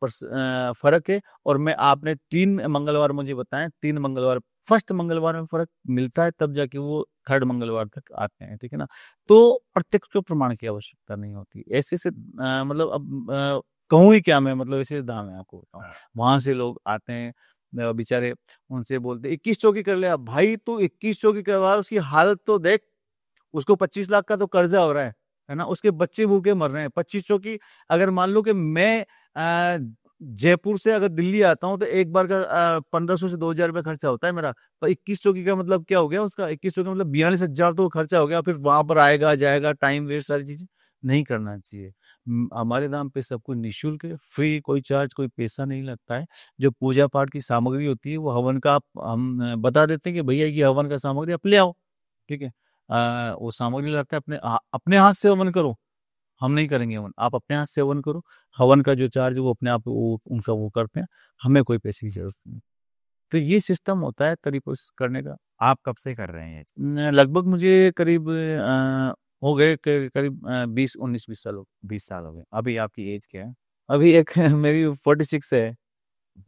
फर्क है। और मैं, आपने 3 मंगलवार मुझे बताएं, 3 मंगलवार, फर्स्ट मंगलवार में फर्क मिलता है, तब जाके वो थर्ड मंगलवार तक आते हैं, ठीक है ना। तो प्रत्यक्ष को प्रमाण की आवश्यकता नहीं होती ऐसे से, मतलब अब कहूँ ही क्या मैं, मतलब ऐसे दाम है आपको बताऊं। वहां से लोग आते हैं बेचारे, उनसे बोलते 21 चौकी कर ले। अब भाई तू 21 चौकी करवा, उसकी हालत तो देख, उसको 25 लाख का तो कर्जा हो रहा है ना, उसके बच्चे भूखे मर रहे हैं। 25 चौकी, अगर मान लो कि मैं जयपुर से अगर दिल्ली आता हूँ तो एक बार का 1500 से 2000 रुपये खर्चा होता है मेरा। तो 21 चौकी का मतलब क्या हो गया उसका, 21 चौकी मतलब 42,000 तो खर्चा हो गया। फिर वहां पर आएगा जाएगा, टाइम वेस्ट, सारी चीजें नहीं करना चाहिए। हमारे दाम पे सब कुछ निःशुल्क है, फ्री, कोई चार्ज, कोई पैसा नहीं लगता है। जो पूजा पाठ की सामग्री होती है वो हवन का हम बता देते हैं कि भैया ये हवन का सामग्री आप ले आओ, ठीक है। वो सामग्री लाते हैं, अपने हाथ से हवन करो, हम नहीं करेंगे हवन, आप अपने हाथ से हवन करो। हवन का जो चार्ज वो अपने आप वो उनका वो करते हैं, हमें कोई पैसे की जरूरत नहीं। तो ये सिस्टम होता है तरीकों से करने का। आप कब से कर रहे हैं? लगभग मुझे करीब हो गए करीब 20 साल हो। 20 साल हो गए। अभी आपकी एज क्या है? अभी एक मेरी 46 है।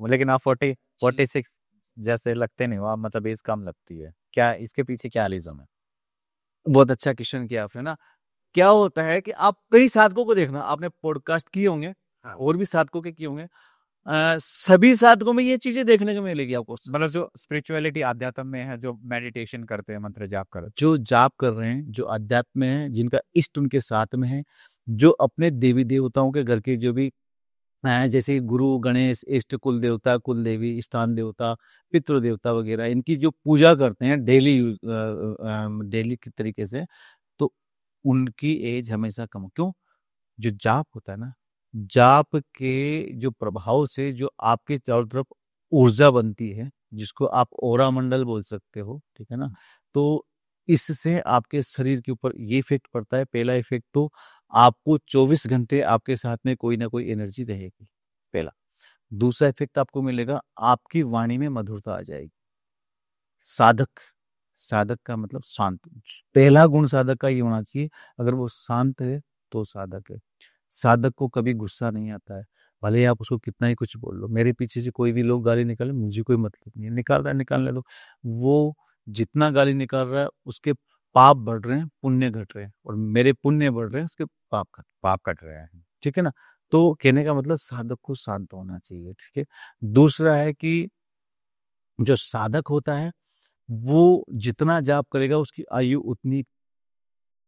लेकिन आप 46 जैसे लगते नहीं हो आप, मतलब एज कम लगती है। क्या इसके पीछे क्या रीजन है? बहुत अच्छा क्वेश्चन किया आपने ना। क्या होता है कि आप कई साधकों को देखना, आपने पॉडकास्ट किए होंगे, और भी साधकों के किए होंगे, सभी साधकों में ये चीजें देखने को मिलेगी आपको। मतलब जो स्पिरिचुअलिटी आध्यात्म में है, जो मेडिटेशन करते हैं, मंत्र जाप करते हैं, जो जाप कर रहे हैं, जो अध्यात्म में है, जिनका इष्ट उनके साथ में है, जो अपने देवी देवताओं के घर के जो भी जैसे गुरु गणेश, इष्ट, कुल देवता, कुल देवी, स्थान देवता, पितृ देवता वगैरह, इनकी जो पूजा करते हैं डेली डेली के तरीके से, तो उनकी एज हमेशा कम। क्यों? जो जाप होता है ना, जाप के जो प्रभाव से जो आपके चारों तरफ ऊर्जा बनती है, जिसको आप ओरा मंडल बोल सकते हो, ठीक है ना। तो इससे आपके शरीर के ऊपर ये इफेक्ट पड़ता है। पहला इफेक्ट तो आपको 24 घंटे आपके साथ में कोई ना कोई एनर्जी रहेगी, पहला। दूसरा इफेक्ट आपको मिलेगा, आपकी वाणी में मधुरता आ जाएगी। साधक, साधक का मतलब शांत। पहला गुण साधक का ये होना चाहिए, अगर वो शांत है तो साधक है। साधक को कभी गुस्सा नहीं आता है, भले ही आप उसको कितना ही कुछ बोल लो। मेरे पीछे से कोई भी लोग गाली निकाले, मुझे कोई मतलब नहीं है, निकाल रहा है निकालने दो। वो जितना गाली निकाल रहा है उसके पाप बढ़ रहे हैं, पुण्य घट रहे हैं, और मेरे पुण्य बढ़ रहे हैं, उसके पाप कट रहे हैं, ठीक है ना। तो कहने का मतलब साधक को शांत होना चाहिए, ठीक है। दूसरा है कि जो साधक होता है वो जितना जाप करेगा उसकी आयु उतनी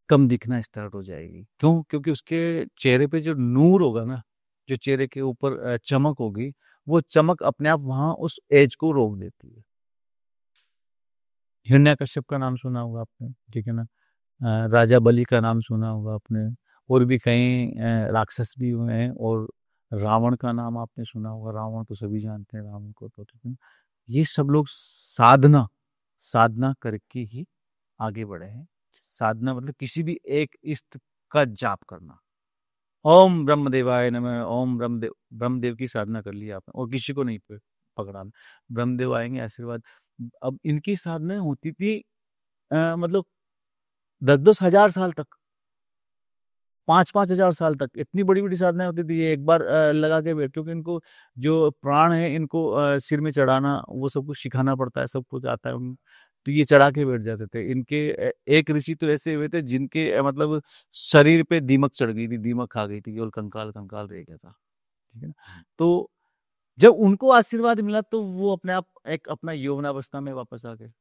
कम दिखना स्टार्ट हो जाएगी। क्यों? क्योंकि उसके चेहरे पे जो नूर होगा ना, जो चेहरे के ऊपर चमक होगी, वो चमक अपने आप वहां उस एज को रोक देती है। हिरण्यकश्यप का नाम सुना होगा आपने, ठीक है ना। राजा बलि का नाम सुना होगा आपने, और भी कई राक्षस भी हुए हैं। और रावण का नाम आपने सुना होगा, रावण तो सभी जानते हैं रावण को, तो ठीक है ना। ये सब लोग साधना साधना करके ही आगे बढ़े हैं। साधना मतलब किसी भी एक इष्ट का जाप करना। ओम ब्रह्मदेवाय नमः, ओम ब्रह्मदेव की साधना कर ली आपने, और किसी को नहीं पकड़ा। ब्रह्मदेव आएंगे आशीर्वाद। अब इनकी साधना होती थी मतलब 10-10 हजार साल तक, 5-5 हजार साल तक, इतनी बड़ी बड़ी साधनाएं होती थी। ये एक बार लगा के बैठ, क्योंकि इनको जो प्राण है इनको सिर में चढ़ाना, वो सब कुछ सिखाना पड़ता है, सब कुछ आता है उनको। तो ये चढ़ा के बैठ जाते थे। इनके एक ऋषि तो ऐसे हुए थे जिनके मतलब शरीर पे दीमक चढ़ गई थी, दीमक खा गई थी, केवल कंकाल कंकाल रह गया था, ठीक है ना। तो जब उनको आशीर्वाद मिला तो वो अपने आप एक अपना यौवनावस्था में वापस आ गए।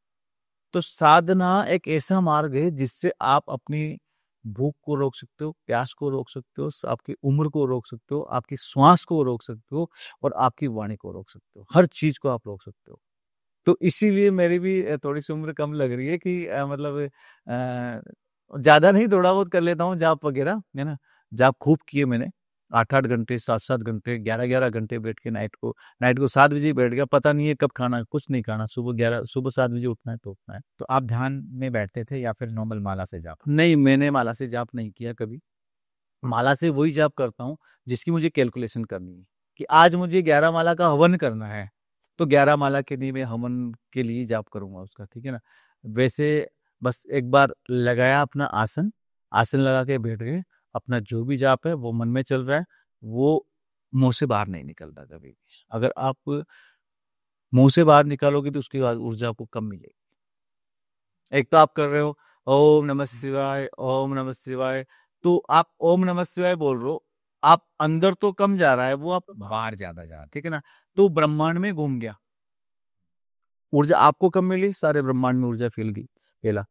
तो साधना एक ऐसा मार्ग है जिससे आप अपनी भूख को रोक सकते हो, प्यास को रोक सकते हो, आपकी उम्र को रोक सकते हो, आपकी श्वास को रोक सकते हो और आपकी वाणी को रोक सकते हो। हर चीज को आप रोक सकते हो। तो इसीलिए मेरी भी थोड़ी सी उम्र कम लग रही है कि मतलब ज्यादा नहीं, थोड़ा बहुत कर लेता हूँ जाप वगैरह, है ना। जाप खूब किए मैंने, 8-8 घंटे, 7-7 घंटे, 11-11 घंटे बैठ के नाइट को 7 बजे बैठ गया, पता नहीं है कब खाना, कुछ नहीं खाना, सुबह 7 बजे उठना है तो उठना है। तो आप ध्यान में बैठते थे या फिर नॉर्मल माला से जाप? नहीं, मैंने माला से जाप नहीं किया कभी। माला से वही जाप करता हूँ जिसकी मुझे कैलकुलेशन करनी है कि आज मुझे 11 माला का हवन करना है, तो 11 माला के लिए मैं हवन के लिए जाप करूंगा उसका, ठीक है ना। वैसे बस एक बार लगाया अपना आसन, आसन लगा के बैठ गए, अपना जो भी जाप है वो मन में चल रहा है, वो मुंह से बाहर नहीं निकलता कभी भी। अगर आप मुंह से बाहर निकालोगे तो उसके बाद ऊर्जा आपको कम मिलेगी। एक तो आप कर रहे हो ओम नमः शिवाय, ओम नमः शिवाय, तो आप ओम नमः शिवाय बोल रहे हो, आप अंदर तो कम जा रहा है, वो आप बाहर ज्यादा जा रहा है। ठीक है ना, तो ब्रह्मांड में घूम गया, ऊर्जा आपको कम मिली, सारे ब्रह्मांड में ऊर्जा फैल गई, पहला।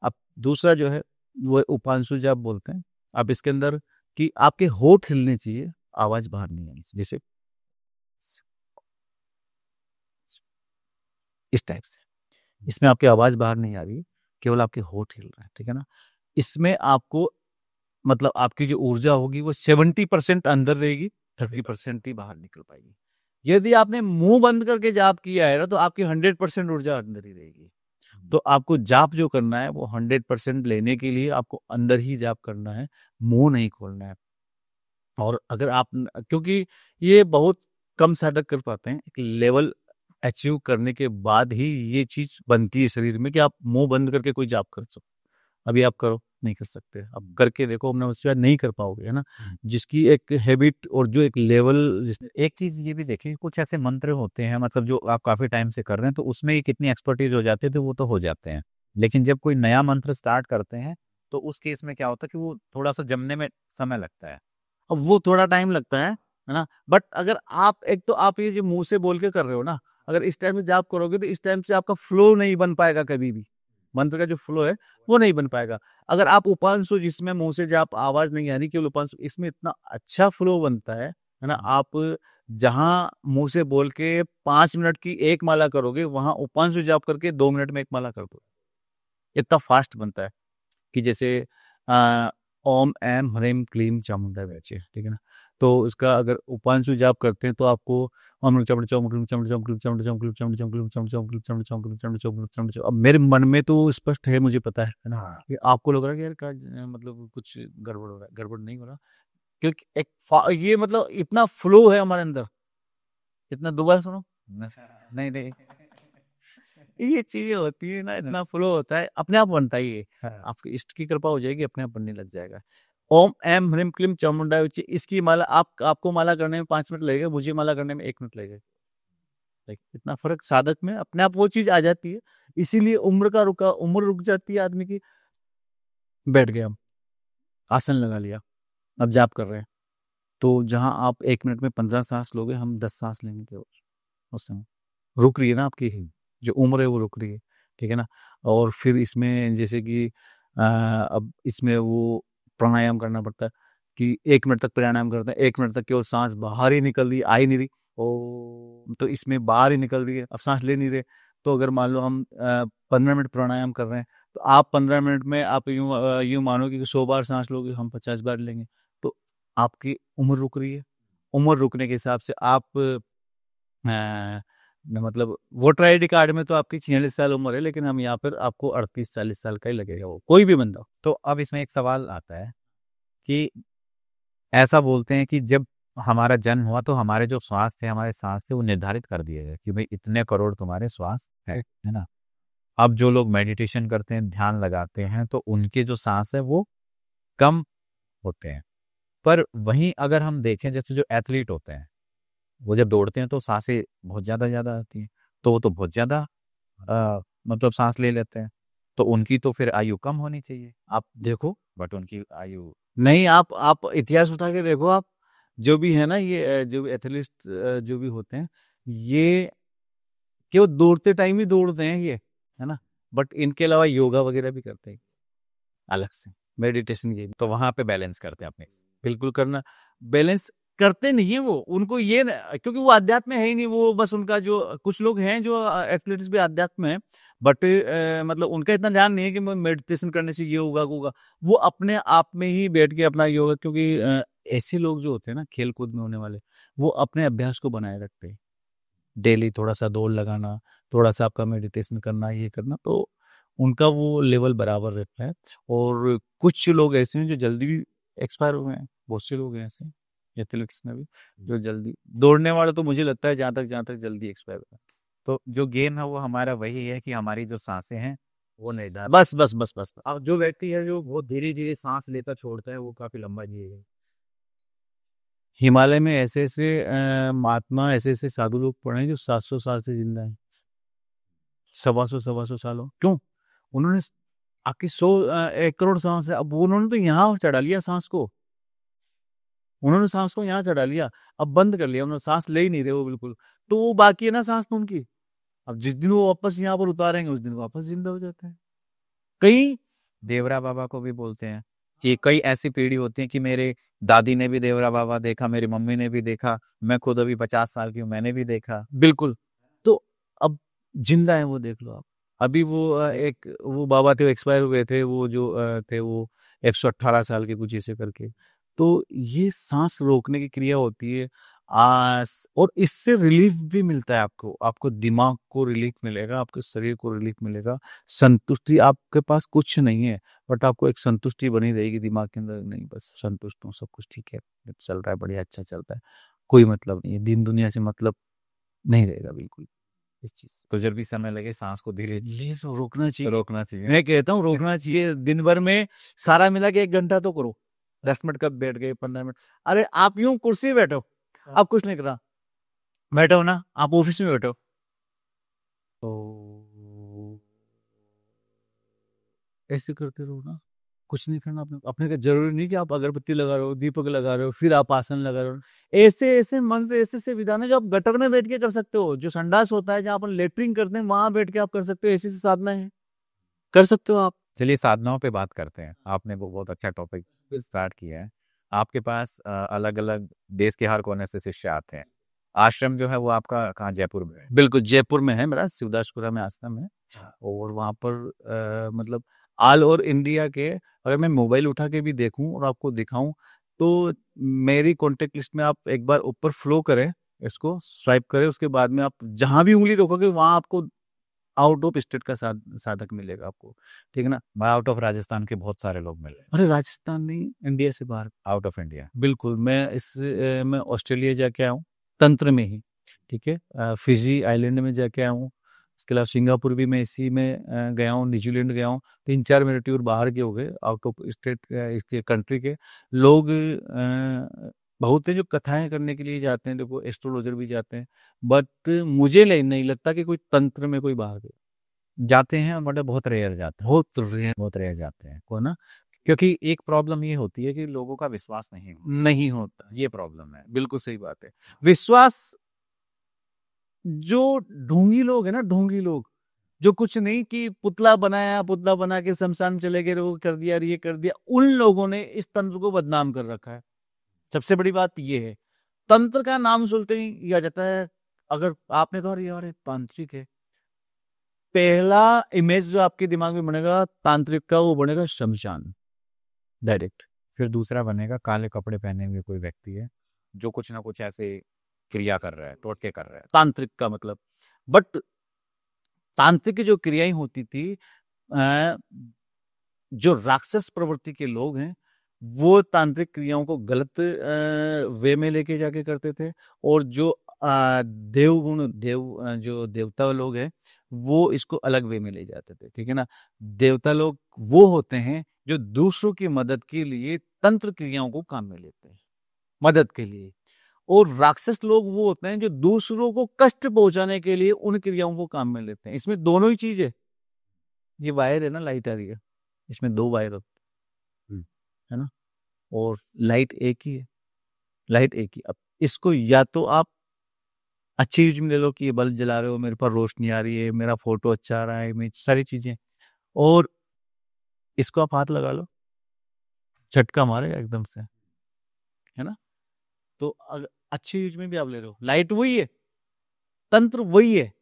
अब दूसरा जो है वो उपांशु जाप बोलते हैं। अब इसके अंदर कि आपके होठ हिलने चाहिए, आवाज बाहर नहीं आनी चाहिए, जैसे इस टाइप से। इसमें आपकी आवाज बाहर नहीं आ रही, केवल आपके होठ हिल रहे हैं, ठीक है ना। इसमें आपको मतलब आपकी जो ऊर्जा होगी वो 70% अंदर रहेगी, 30% ही बाहर निकल पाएगी। यदि आपने मुंह बंद करके जाप किया है ना, तो आपकी 100% ऊर्जा अंदर ही रहेगी। तो आपको जाप जो करना है वो 100% लेने के लिए आपको अंदर ही जाप करना है, मुंह नहीं खोलना है। और अगर आप, क्योंकि ये बहुत कम साधक कर पाते हैं, एक लेवल अचीव करने के बाद ही ये चीज बनती है शरीर में कि आप मुंह बंद करके कोई जाप कर सको। अभी आप करो, नहीं कर सकते, अब करके देखो, हमने उससे नहीं कर पाओगे, है ना। जिसकी एक हैबिट और जो एक लेवल, एक चीज ये भी देखिए, कुछ ऐसे मंत्र होते हैं मतलब जो आप काफी टाइम से कर रहे हैं तो उसमें ही कितनी एक्सपर्टीज हो जाती है तो वो तो हो जाते हैं, लेकिन जब कोई नया मंत्र स्टार्ट करते हैं तो उस केस में क्या होता है कि वो थोड़ा सा जमने में समय लगता है। अब वो थोड़ा टाइम लगता है ना। बट अगर आप, एक तो आप ये जो मुंह से बोल के कर रहे हो ना, अगर इस टाइम से जाप करोगे तो इस टाइम से आपका फ्लो नहीं बन पाएगा कभी भी, मंत्र का जो फ्लो है वो नहीं बन पाएगा। अगर आप उपांशु, जिसमें मुंह से जाप आवाज नहीं आ रही, केवल उपांशु, इसमें इतना अच्छा फ्लो बनता है ना। आप जहां मुंह से बोल के 5 मिनट की एक माला करोगे, वहां उपांशु जाप करके 2 मिनट में एक माला कर दो, इतना फास्ट बनता है। कि जैसे आ, ओम एम ह्रीम क्लीम चामुंडा वैचे, ठीक है ना। तो उसका अगर उपांशु जाप करते हैं तो आपको ओम चमड़ चौम क्लीम चमड़ चौम क्लीम चमड़ चौम क्लीम चमड़ चौम क्लीम चमड़ चौम क्लीम चमड़ चौम क्लीम चमड़ चौम क्लीम चमड़ चौम। अब मेरे मन में तो स्पष्ट है, मुझे पता है ना। कि आपको लग रहा है कि यार मतलब कुछ गड़बड़ हो रहा है, गड़बड़ नहीं हो रहा, क्योंकि ये मतलब इतना फ्लो है हमारे अंदर, इतना, दोबारा सुनो। नहीं नहीं, ये चीजें होती है ना, इतना फ्लो होता है, अपने आप बनता ही है। आपकी इष्ट की कृपा हो जाएगी, अपने आप बनने लग जाएगा। ओम एम ह्रीम क्लीम चामुंडा उच्च, इसकी माला आपको माला करने में 5 मिनट लगेगा, मुझे माला करने में 1 मिनट लगेगा। इतना फर्क साधक में अपने आप वो चीज आ जाती है। इसीलिए उम्र रुक जाती है आदमी की। बैठ गए हम, आसन लगा लिया, अब जाप कर रहे हैं, तो जहां आप 1 मिनट में 15 सांस लोगे, हम 10 सांस लेंगे केवल उस समय। रुक रही है ना आपकी जो उम्र है, वो रुक रही है, ठीक है ना। और फिर इसमें जैसे कि अब इसमें वो प्राणायाम करना पड़ता है कि 1 मिनट तक प्राणायाम करते हैं, 1 मिनट तक केवल सांस बाहर ही निकल रही, आ ही नहीं रही, ओ तो इसमें बाहर ही निकल रही है, अब सांस ले नहीं रहे। तो अगर मान लो हम 15 मिनट प्राणायाम कर रहे हैं, तो आप 15 मिनट में आप यूं मानो कि 100 बार सांस लोगे, हम 50 बार लेंगे, तो आपकी उम्र रुक रही है। उम्र रुकने के हिसाब से आप मतलब वोटर आईडी कार्ड में तो आपकी 46 साल उम्र है, लेकिन हम यहाँ पर आपको 38-40 साल का ही लगेगा, वो कोई भी बंदा हो। तो अब इसमें एक सवाल आता है कि ऐसा बोलते हैं कि जब हमारा जन्म हुआ तो हमारे जो श्वास थे, हमारे सांस थे, वो निर्धारित कर दिए गए कि भाई इतने करोड़ तुम्हारे श्वास है ना। अब जो लोग मेडिटेशन करते हैं, ध्यान लगाते हैं, तो उनके जो सांस है वो कम होते हैं। पर वहीं अगर हम देखें, जैसे जो एथलीट होते हैं, वो जब दौड़ते हैं तो सांसें बहुत ज्यादा ज्यादा आती हैं, तो वो तो बहुत ज्यादा मतलब सांस ले लेते हैं, तो उनकी तो फिर आयु कम होनी चाहिए। आप देखो, बट उनकी आयु, नहीं, आप इतिहास उठा के देखो, आप जो भी है ना, ये जो भी एथलीट जो भी होते हैं, ये केवल दौड़ते टाइम ही दौड़ते हैं ये, है ना। बट इनके अलावा योगा वगैरह भी करते हैं अलग से। मेडिटेशन ये तो वहां पे बैलेंस करते हैं अपने। बिल्कुल करना। बैलेंस करते नहीं है वो, उनको ये क्योंकि वो अध्यात्म है ही नहीं, वो बस उनका जो कुछ लोग हैं जो एथलीट्स भी अध्यात्म है, बट मतलब उनका इतना ध्यान नहीं है कि मेडिटेशन करने से ये होगा। वो अपने आप में ही बैठ के अपना योगा, क्योंकि ऐसे लोग जो होते हैं ना खेल कूद में होने वाले, वो अपने अभ्यास को बनाए रखते हैं। डेली थोड़ा सा दौड़ लगाना, थोड़ा सा आपका मेडिटेशन करना, ये करना, तो उनका वो लेवल बराबर रहता है। और कुछ लोग ऐसे हैं जो जल्दी भी एक्सपायर हुए हैं, बहुत से लोग हैं ऐसे एथलेटिक्स में भी जो जल्दी, दौड़ने वाले तो मुझे लगता है जहाँ तक जल्दी एक्सपायर हुआ। तो जो गेम है वो हमारा वही है कि हमारी जो सांसें हैं वो निर्धारित। बस। अब जो व्यक्ति है जो बहुत धीरे धीरे सांस लेता छोड़ता है वो काफी लंबा जिएगा। हिमालय में ऐसे ऐसे महात्मा, ऐसे ऐसे साधु लोग पड़े हैं जो 700 साल से जिंदा हैं, सवा सौ सालों। क्यों? उन्होंने आपकी 1 करोड़ सांस है, अब उन्होंने तो यहाँ चढ़ा लिया सांस को, उन्होंने सांस को यहाँ चढ़ा लिया, अब बंद कर लिया, उन्होंने सांस ले ही नहीं रहे वो बिल्कुल, तो वो बाकी है ना सांस तो उनकी। अब जिस दिन वो वापस यहाँ पर उतारेंगे उस दिन वापस जिंदा हो जाते हैं। कई देवरा बाबा को भी बोलते हैं कि कई ऐसी पीढ़ी होती है कि मेरे दादी ने भी देवरा बाबा देखा, मेरी मम्मी ने भी देखा, मैं खुद अभी 50 साल की हूँ, मैंने भी देखा। बिल्कुल, तो अब जिंदा है वो, देख लो आप। अभी वो बाबा थे, एक्सपायर हुए थे, वो जो थे वो 118 साल के कुछ ऐसे करके। तो ये सांस रोकने की क्रिया होती है और इससे रिलीफ भी मिलता है आपको, आपको दिमाग को रिलीफ मिलेगा, आपके शरीर को रिलीफ मिलेगा, संतुष्टि। आपके पास कुछ नहीं है बट आपको एक संतुष्टि बनी रहेगी दिमाग के अंदर, नहीं बस संतुष्ट हूँ, सब कुछ ठीक है, चल रहा है, बढ़िया, अच्छा चलता है, कोई मतलब नहीं है, दिन दुनिया से मतलब नहीं रहेगा बिल्कुल इस चीज। तो जब भी समय लगे सांस को धीरे तो रोकना चाहिए, रोकना चाहिए। मैं कहता हूँ रोकना चाहिए। दिन भर में सारा मिला के 1 घंटा तो करो, 10 मिनट कब बैठ गए, 15 मिनट। अरे आप यूं कुर्सी में बैठो, आप कुछ नहीं करा, बैठो ना, आप ऑफिस में बैठो, तो ऐसे करते रहो ना, कुछ नहीं करना अपने का। जरूरी नहीं कि आप अगरबत्ती लगा रहे हो, दीपक लगा रहे हो, फिर आप आसन लगा रहे हो। ऐसे ऐसे मन से ऐसे विधान है जो आप गटर में बैठ के कर सकते हो, जो संडास होता है जहाँ अपन लेटरिंग करते हैं वहां बैठ के आप कर सकते हो, ऐसी साधना है, कर सकते हो आप। चलिए साधनाओं पे बात करते हैं। आपने वो बहुत अच्छा टॉपिक स्टार्ट किया है। आपके पास अलग अलग देश के हर कोने से शिष्य आते हैं। आश्रम जो है वो आपका कहाँ, जयपुर में है? बिल्कुल, जयपुर में है मेरा, शिवदासपुरा में आश्रम है। और वहाँ पर मतलब ऑल ओवर इंडिया के, अगर मैं मोबाइल उठा के भी देखूं और आपको दिखाऊं, तो मेरी कॉन्टेक्ट लिस्ट में आप एक बार ऊपर फ्लो करें, इसको स्वाइप करें, उसके बाद में आप जहां भी उंगली रोकोगे वहां आपको आउट ऑफ स्टेट का साधक मिलेगा आपको, ठीक है ना। मैं आउट ऑफ राजस्थान के बहुत सारे लोग मिले। अरे राजस्थान नहीं, इंडिया से बाहर, आउट ऑफ इंडिया। बिल्कुल। मैं ऑस्ट्रेलिया जाके आया हूँ तंत्र में ही, ठीक है, फिजी आइलैंड में जाके आया हूँ, इसके अलावा सिंगापुर भी मैं इसी में गया हूँ, न्यूजीलैंड गया हूँ। 3-4 मेरे टूर बाहर के हो गए, आउट ऑफ स्टेट इसके कंट्री के लोग बहुत है जो कथाएं करने के लिए जाते हैं, देखो एस्ट्रोलॉजर भी जाते हैं, बट मुझे नहीं लगता कि कोई तंत्र में कोई बाहर गया। जाते हैं मतलब बहुत रेयर जाते हैं, बहुत रेयर जाते हैं को ना, क्योंकि एक प्रॉब्लम ये होती है कि लोगों का विश्वास नहीं होता, ये प्रॉब्लम है। बिल्कुल सही बात है। विश्वास, जो ढोंगी लोग है ना, ढोंगी लोग जो कुछ नहीं कि पुतला बनाया, पुतला बना के शमशान चले गए, वो कर दिया, ये कर दिया, उन लोगों ने इस तंत्र को बदनाम कर रखा है। सबसे बड़ी बात ये है, तंत्र का नाम सुनते ही आ जाता है, अगर आपने कहा यार तांत्रिक है, पहला इमेज जो आपके दिमाग में बनेगा तांत्रिक का, वो बनेगा शमशान डायरेक्ट। फिर दूसरा बनेगा काले कपड़े पहने हुए कोई व्यक्ति है जो कुछ ना कुछ ऐसे क्रिया कर रहा है, टोटके कर रहा है, तांत्रिक का मतलब। बट तांत्रिक की जो क्रियाएं होती थी, जो राक्षस प्रवृत्ति के लोग हैं वो तांत्रिक क्रियाओं को गलत वे में लेके जाके करते थे, और जो देवगुण जो देवता लोग हैं वो इसको अलग वे में ले जाते थे, ठीक है ना। देवता लोग वो होते हैं जो दूसरों की मदद के लिए तंत्र क्रियाओं को काम में लेते हैं, मदद के लिए, और राक्षस लोग वो होते हैं जो दूसरों को कष्ट पहुंचाने के लिए उन क्रियाओं को काम में लेते हैं। इसमें दोनों ही चीज है। ये वायर है ना, लाइट आ रही है, इसमें 2 वायर होते हैं, है ना, और लाइट एक ही है, लाइट एक ही। अब इसको या तो आप अच्छी यूज में ले लो कि ये बल्ब जला रहे हो, मेरे पास रोशनी आ रही है, मेरा फोटो अच्छा आ रहा है, मेरी सारी चीजें, और इसको आप हाथ लगा लो, झटका मारेगा एकदम से, है ना। तो अच्छे यूज में भी आप ले रहे हो, लाइट वही है, तंत्र वही है,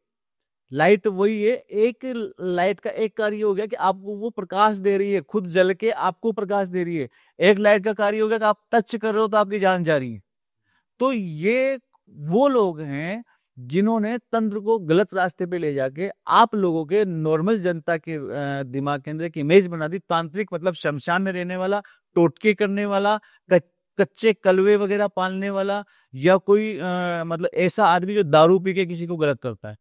लाइट वही है। एक लाइट का एक कार्य हो गया कि आपको वो प्रकाश दे रही है, खुद जल के आपको प्रकाश दे रही है। एक लाइट का कार्य हो गया कि आप टच कर रहे हो तो आपकी जान जा रही है। तो ये वो लोग हैं जिन्होंने तंत्र को गलत रास्ते पे ले जाके आप लोगों के नॉर्मल जनता के दिमाग के अंदर एक इमेज बना दी। तांत्रिक मतलब शमशान में रहने वाला, टोटके करने वाला, कच्चे कलवे वगैरह पालने वाला, या कोई मतलब ऐसा आदमी जो दारू पी के किसी को गलत करता है,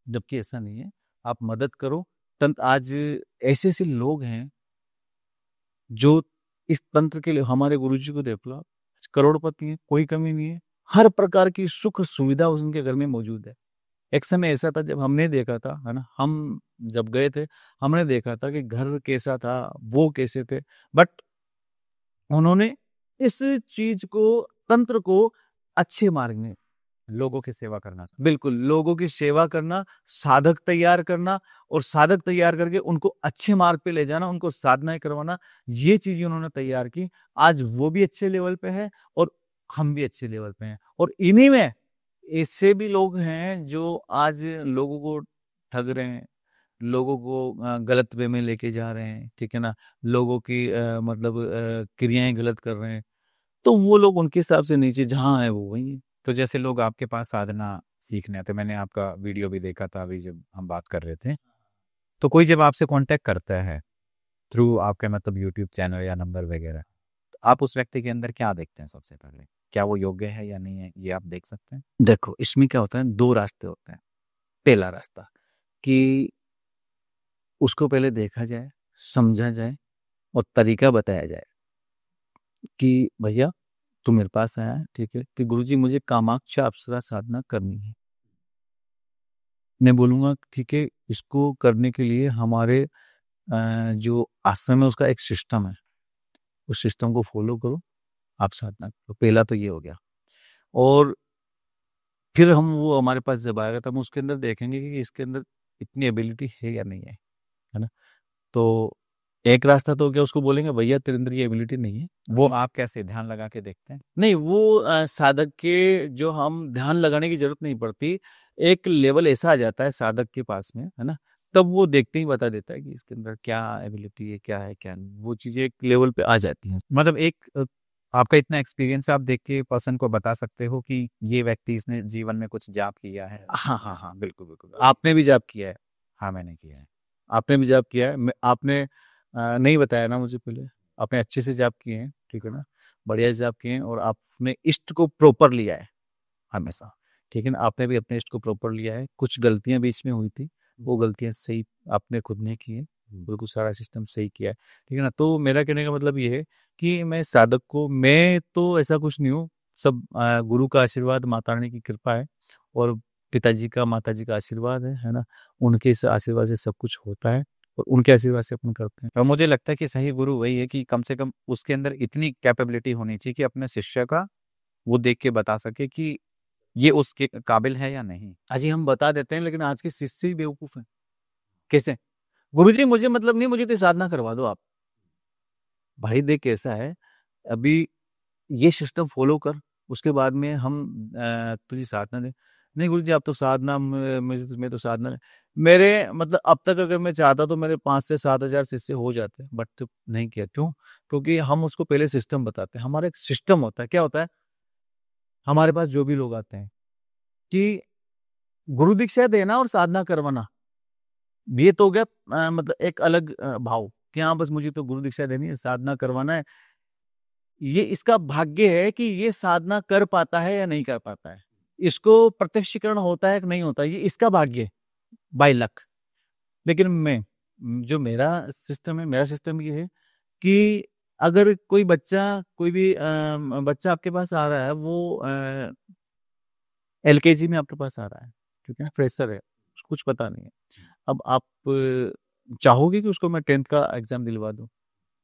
जबकि ऐसा नहीं है। आप मदद करो। तंत्र आज ऐसे ऐसे लोग हैं जो इस तंत्र के लिए, हमारे गुरुजी को देख लो आप, करोड़पति हैं, कोई कमी नहीं है, हर प्रकार की सुख सुविधा उनके घर में मौजूद है। एक समय ऐसा था जब हमने देखा था, है ना, हम जब गए थे हमने देखा था कि घर कैसा था, वो कैसे थे, बट उन्होंने इस चीज को, तंत्र को अच्छे मार्ग में, लोगों की सेवा करना। बिल्कुल लोगों की सेवा करना, साधक तैयार करना, और साधक तैयार करके उनको अच्छे मार्ग पे ले जाना, उनको साधनाएं करवाना, ये चीजें उन्होंने तैयार की। आज वो भी अच्छे लेवल पे है और हम भी अच्छे लेवल पे हैं। और इन्हीं में ऐसे भी लोग हैं जो आज लोगों को ठग रहे हैं, लोगों को गलत वे में लेके जा रहे हैं, ठीक है ना, लोगों की मतलब क्रियाएं गलत कर रहे हैं। तो वो लोग उनके हिसाब से नीचे जहाँ है वो वही है। तो जैसे लोग आपके पास साधना सीखने आते, मैंने आपका वीडियो भी देखा था अभी जब हम बात कर रहे थे, तो कोई जब आपसे कांटेक्ट करता है थ्रू आपके मतलब यूट्यूब चैनल या नंबर वगैरह, तो आप उस व्यक्ति के अंदर क्या देखते हैं सबसे पहले? क्या वो योग्य है या नहीं है, ये आप देख सकते हैं? देखो इसमें क्या होता है, दो रास्ते होते हैं। पहला रास्ता कि उसको पहले देखा जाए, समझा जाए और तरीका बताया जाए कि भैया तू मेरे पास आया है, ठीक है, कि गुरुजी मुझे कामाक्षा अप्सरा साधना करनी है। मैं बोलूंगा ठीक है, इसको करने के लिए हमारे जो आश्रम है उसका एक सिस्टम है, उस सिस्टम को फॉलो करो, आप साधना करो। पहला तो ये हो गया। और फिर हम, वो हमारे पास जब आएगा तब हम उसके अंदर देखेंगे कि इसके अंदर इतनी एबिलिटी है या नहीं है ना। तो एक रास्ता तो क्या, उसको बोलेंगे भैया तेरे अंदर ये एबिलिटी नहीं है। वो आप कैसे ध्यान लगा के देखते हैं? नहीं, वो साधक के जो, हम ध्यान लगाने की जरूरत नहीं पड़ती, एक लेवल ऐसा आ जाता है साधक के पास में, है ना, तब वो देखते ही बता देता है कि इसके अंदर क्या एबिलिटी है क्या नहीं। वो चीजें एक लेवल पे आ जाती हैं। मतलब एक आपका इतना एक्सपीरियंस है, आप देख के पर्सन को बता सकते हो कि ये व्यक्ति इसने जीवन में कुछ जाप किया है? हाँ हाँ हाँ, बिल्कुल बिल्कुल। आपने भी जाप किया है? हाँ, मैंने किया है। आपने भी जाप किया है? आपने नहीं बताया ना मुझे पहले। आपने अच्छे से जाप किए हैं, ठीक है ना, बढ़िया से जाप किए हैं, और आपने इष्ट को प्रॉपर लिया है हमेशा, ठीक है ना। आपने भी अपने इष्ट को प्रॉपर लिया है। कुछ गलतियां बीच में हुई थी, वो गलतियां सही आपने खुद ने की है, बिल्कुल सारा सिस्टम सही किया है, ठीक है ना। तो मेरा कहने का मतलब ये है कि मैं साधक को, मैं तो ऐसा कुछ नहीं हूँ, सब गुरु का आशीर्वाद, माता रानी की कृपा है, और पिताजी का, माताजी का आशीर्वाद है ना। उनके इस आशीर्वाद से सब कुछ होता है, और उनके आशीर्वाद से अपन करते हैं। और मुझे लगता है कि सही गुरु वही है कि कम से कम उसके अंदर इतनी कैपेबिलिटी होनी चाहिए कि अपने शिष्य का वो देख के बता सके कि ये उसके काबिल है या नहीं। अजी हम बता देते हैं, लेकिन आज के शिष्य ही बेवकूफ हैं। कैसे? गुरुजी मुझे मतलब नहीं, मुझे तो साधना करवा दो आप। भाई देख कैसा है, अभी ये सिस्टम फॉलो कर, उसके बाद में हम तुझे साधना दे। नहीं गुरुजी आप तो साधना, मुझे मैं तो साधना नहीं। मेरे मतलब अब तक अगर मैं चाहता तो मेरे 5 से 7 हजार शिष्य हो जाते, बट नहीं किया। क्यों? क्योंकि हम उसको पहले सिस्टम बताते हैं। हमारा एक सिस्टम होता है। क्या होता है हमारे पास? जो भी लोग आते हैं कि गुरु दीक्षा देना और साधना करवाना, ये तो हो गया मतलब एक अलग भाव कि हाँ बस मुझे तो गुरु दीक्षा देनी है, साधना करवाना है। ये इसका भाग्य है कि ये साधना कर पाता है या नहीं कर पाता है, इसको प्रत्यक्षीकरण होता है कि नहीं होता, ये इसका भाग्य है, बाय लक। लेकिन मैं, जो मेरा सिस्टम है, मेरा सिस्टम ये है कि अगर कोई बच्चा, कोई भी बच्चा आपके पास आ रहा है, वो एलकेजी में आपके पास आ रहा है, ठीक है, फ्रेशर है, उसको कुछ पता नहीं है। अब आप चाहोगे कि उसको मैं 10th का एग्जाम दिलवा दूं?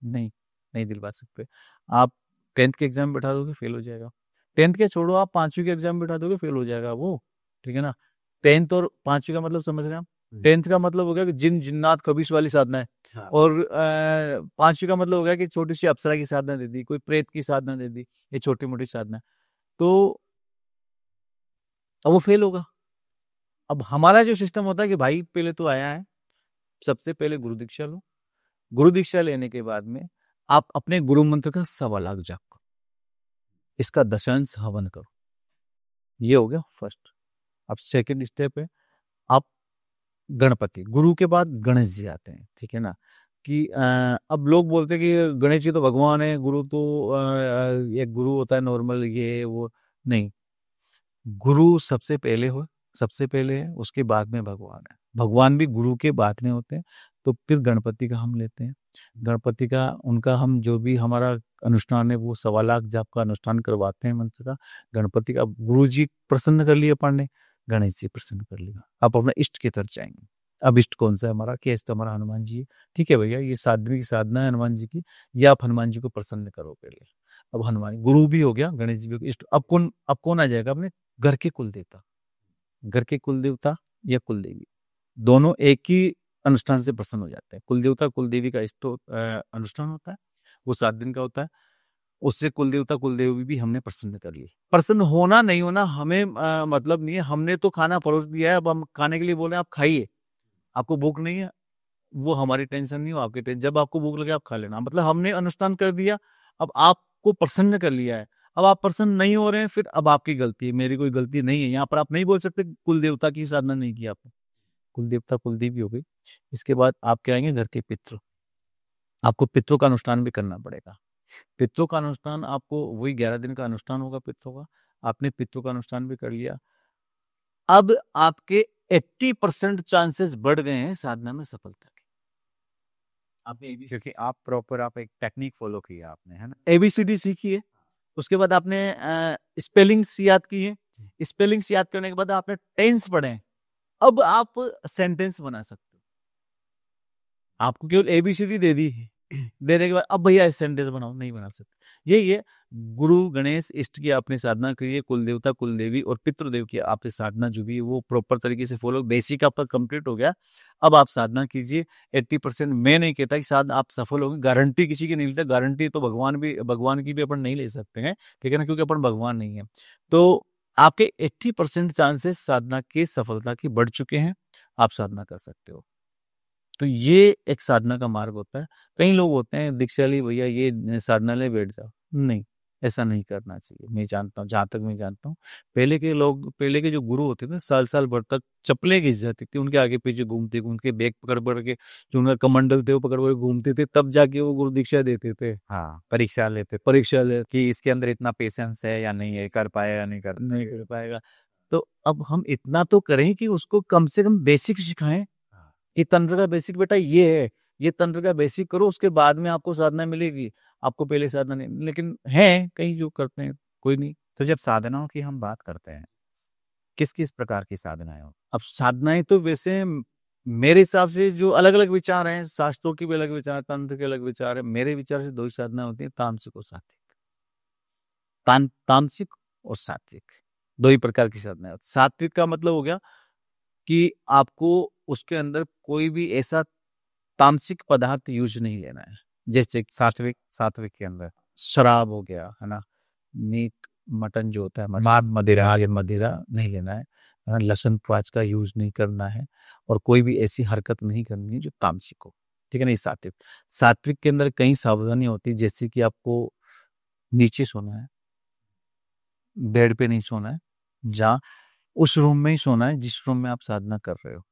नहीं, नहीं दिलवा सकते। आप 10th के एग्जाम बैठा दोगे, फेल हो जाएगा। 10th के छोड़ो, आप 5वीं के एग्जाम बैठा दोगे, फेल हो जाएगा वो, ठीक है ना। 10th और 5वीं का मतलब समझ रहे हैं आप? 10th का मतलब हो गया कि जिन जिन्नात कबीस वाली साधना है। हाँ। और 5वीं का मतलब हो गया कि छोटी सी अप्सरा की साधना दे दी, कोई प्रेत की साधना दे दी, ये छोटी मोटी साधना। तो अब वो फेल होगा। अब हमारा जो सिस्टम होता है कि भाई पहले तो आया है, सबसे पहले गुरु दीक्षा लो। गुरु दीक्षा लेने के बाद में आप अपने गुरु मंत्र का 1.25 लाख जाप करो, इसका दशांश हवन करो। ये हो गया फर्स्ट। अब सेकंड स्टेप है, आप गणपति, गुरु के बाद गणेश जी आते हैं, ठीक है ना। कि अब लोग बोलते हैं कि गणेश जी तो भगवान है, गुरु तो एक गुरु होता है नॉर्मल, ये वो नहीं। गुरु सबसे पहले हो, सबसे पहले है, उसके बाद में भगवान है। भगवान भी गुरु के बाद में होते हैं। तो फिर गणपति का हम लेते हैं। गणपति का उनका हम जो भी हमारा अनुष्ठान है वो 1.25 लाख जाप का अनुष्ठान करवाते हैं मंत्र का। गणपति का गुरु जी प्रसन्न कर लिए अपन ने, गणेश जी प्रसन्न कर लिया। अब अपना इष्ट की तरफ जाएंगे। अब इष्ट कौन सा है हमारा? कि इष्ट हमारा हनुमान जी है। ठीक है भैया, ये साध्वी की साधना है हनुमान जी की, या आप हनुमान जी को प्रसन्न करो पहले। अब हनुमान गुरु भी हो गया, गणेश जी भी हो गया, इष्ट। अब कौन आ जाएगा? अपने घर के कुल देवता, घर के कुल देवता या कुल देवी, दोनों एक ही अनुष्ठान से प्रसन्न हो जाते हैं। कुल देवता कुल देवी का अनुष्ठान होता है, वो 7 दिन का होता है। उससे कुल देवता कुल देवी भी हमने प्रसन्न कर लिए। प्रसन्न होना नहीं होना हमें मतलब नहीं है। हमने तो खाना परोस दिया है, अब हम खाने के लिए बोले आप खाइए, आपको भूख नहीं है, वो हमारी टेंशन नहीं हो, आपकी टेंशन। जब आपको भूख लगे आप खा लेना, मतलब हमने अनुष्ठान कर दिया, अब आपको प्रसन्न कर लिया है। अब आप प्रसन्न नहीं हो रहे हैं, फिर अब आपकी गलती है, मेरी कोई गलती नहीं है। यहाँ पर आप नहीं बोल सकते कुल देवता की साधना नहीं की आपने। कुल देवता कुल देवी हो गई। इसके बाद आप क्या आएंगे? घर के पितृ। आपको पितरों का अनुष्ठान भी करना पड़ेगा। पितरों का अनुष्ठान आपको वही 11 दिन का अनुष्ठान होगा पितरों का। आपने पितरों का अनुष्ठान भी कर लिया। अब आपके 80% चांसेस बढ़ गए हैं साधना में सफलता के। आपने क्योंकि आप प्रॉपर आप एक टेक्निक फॉलो किया आपने, है ना। एबीसीडी सीखी है, उसके बाद आपने स्पेलिंग्स याद की है, स्पेलिंग्स याद करने के बाद आपने टेंस पढ़े हैं। अब आप सेंटेंस बना सकते हो। आपको केवल एबीसीडी दे दी है, देने के बाद अब भैया सेंटेंस बनाओ, नहीं बना सकते। यही है, गुरु गणेश इष्ट की आपने साधना करिए, कुल देवता कुल देवी और पितृदेव की आपकी साधना जो भी है वो प्रॉपर तरीके से फॉलो। बेसिक आपका कंप्लीट हो गया, अब आप साधना कीजिए। 80% मैं नहीं कहता कि साधना आप सफल होंगे, गारंटी किसी की नहीं मिलता। गारंटी तो भगवान की भी अपन नहीं ले सकते हैं, ठीक है ना, क्योंकि अपन भगवान नहीं है। तो आपके 80% चांसेस साधना की सफलता की बढ़ चुके हैं, आप साधना कर सकते हो। तो ये एक साधना का मार्ग होता है। कई लोग होते हैं दीक्षा ली भैया ये साधना ले बैठ जाओ, नहीं, ऐसा नहीं करना चाहिए। मैं जानता हूँ, जहाँ तक मैं जानता हूँ, पहले के लोग, पहले के जो गुरु होते थे साल साल भर तक चप्पलें घिस जाती थी उनके आगे पीछे घूमते घूमते, बैग पकड़ पकड़ के, जो उनका कमंडल थे वो पकड़ पकड़ घूमते थे, तब जाके वो गुरु दीक्षा देते थे। हाँ, परीक्षा लेते परीक्षा ले कि इसके अंदर इतना पेशेंस है या नहीं है, कर पाएगा या नहीं कर पाएगा। तो अब हम इतना तो करें कि उसको कम से कम बेसिक सिखाएं कि तंत्र का बेसिक बेटा ये है, ये तंत्र का बेसिक करो, उसके बाद में आपको साधना मिलेगी। आपको पहले साधना नहीं, लेकिन है कहीं जो करते हैं, कोई नहीं। तो जब साधनाओं की हम बात करते हैं, किस किस प्रकार की साधनाएं हो? अब साधनाएं तो वैसे मेरे हिसाब से जो अलग अलग विचार हैं, शास्त्रों के भी अलग विचार, तंत्र के अलग विचार है। मेरे विचार से 2 ही साधना होती है, तामसिक और सात्विक। तामसिक और सात्विक 2 ही प्रकार की साधना है। सात्विक का मतलब हो गया कि आपको उसके अंदर कोई भी ऐसा तामसिक पदार्थ यूज नहीं लेना है। जैसे सात्विक के अंदर शराब हो गया, है ना, मीट मटन जो होता है, मांस मदिरा मदिरा नहीं लेना है, लहसुन प्याज का यूज नहीं करना है, और कोई भी ऐसी हरकत नहीं करनी है जो तामसिक हो, ठीक है ना। ये सात्विक। सात्विक के अंदर कई सावधानी होती है, जैसे कि आपको नीचे सोना है, बेड पे नहीं सोना है, जहाँ उस रूम में ही सोना है जिस रूम में आप साधना कर रहे हो।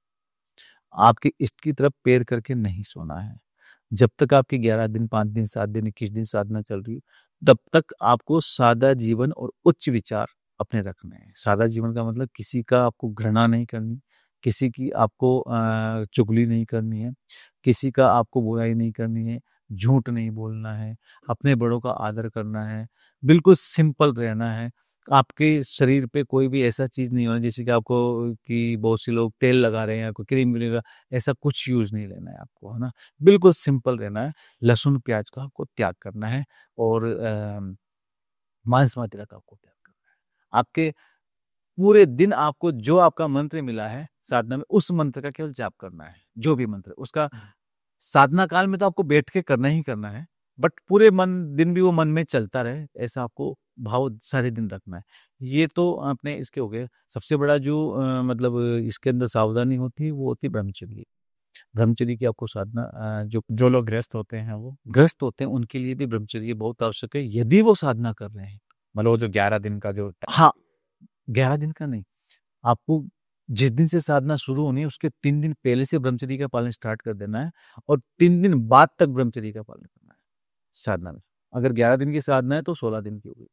आपके इष्ट की तरफ पैर करके नहीं सोना है। जब तक आपकी 11 दिन 5 दिन 7 दिन 21 दिन साधना चल रही है, तब तक आपको सादा जीवन और उच्च विचार अपने रखने हैं। सादा जीवन का मतलब किसी का आपको घृणा नहीं करनी, किसी की आपको चुगली नहीं करनी है, किसी का आपको बुराई नहीं करनी है, झूठ नहीं बोलना है, अपने बड़ों का आदर करना है, बिल्कुल सिंपल रहना है। आपके शरीर पे कोई भी ऐसा चीज नहीं होना जैसे कि आपको, कि बहुत से लोग तेल लगा रहे हैं या कोई क्रीम मिलेगा, ऐसा कुछ यूज नहीं लेना है आपको, है ना। बिल्कुल सिंपल रहना है। लहसुन प्याज का आपको त्याग करना है, और मांस मदिरा का आपको त्याग करना है। आपके पूरे दिन आपको जो आपका मंत्र मिला है साधना में, उस मंत्र का केवल जाप करना है। जो भी मंत्र उसका साधना काल में तो आपको बैठ के करना ही करना है, बट पूरे दिन भी वो मन में चलता रहे, ऐसा आपको भाव सारे दिन रखना है। ये तो आपने इसके हो गए। सबसे बड़ा जो मतलब इसके अंदर सावधानी होती है वो होती है ब्रह्मचर्य। ब्रह्मचर्य की आपको साधना जो लोग गृहस्थ होते हैं, वो गृहस्थ होते हैं, उनके लिए भी ब्रह्मचर्य बहुत आवश्यक है यदि वो साधना कर रहे हैं। मतलब वो जो 11 दिन का जो हाँ, 11 दिन का नहीं, आपको जिस दिन से साधना शुरू होनी है उसके 3 दिन पहले से ब्रह्मचर्य का पालन स्टार्ट कर देना है, और 3 दिन बाद तक ब्रह्मचर्य का पालन करना है साधना में। अगर 11 दिन की साधना है तो 16 दिन की होगी।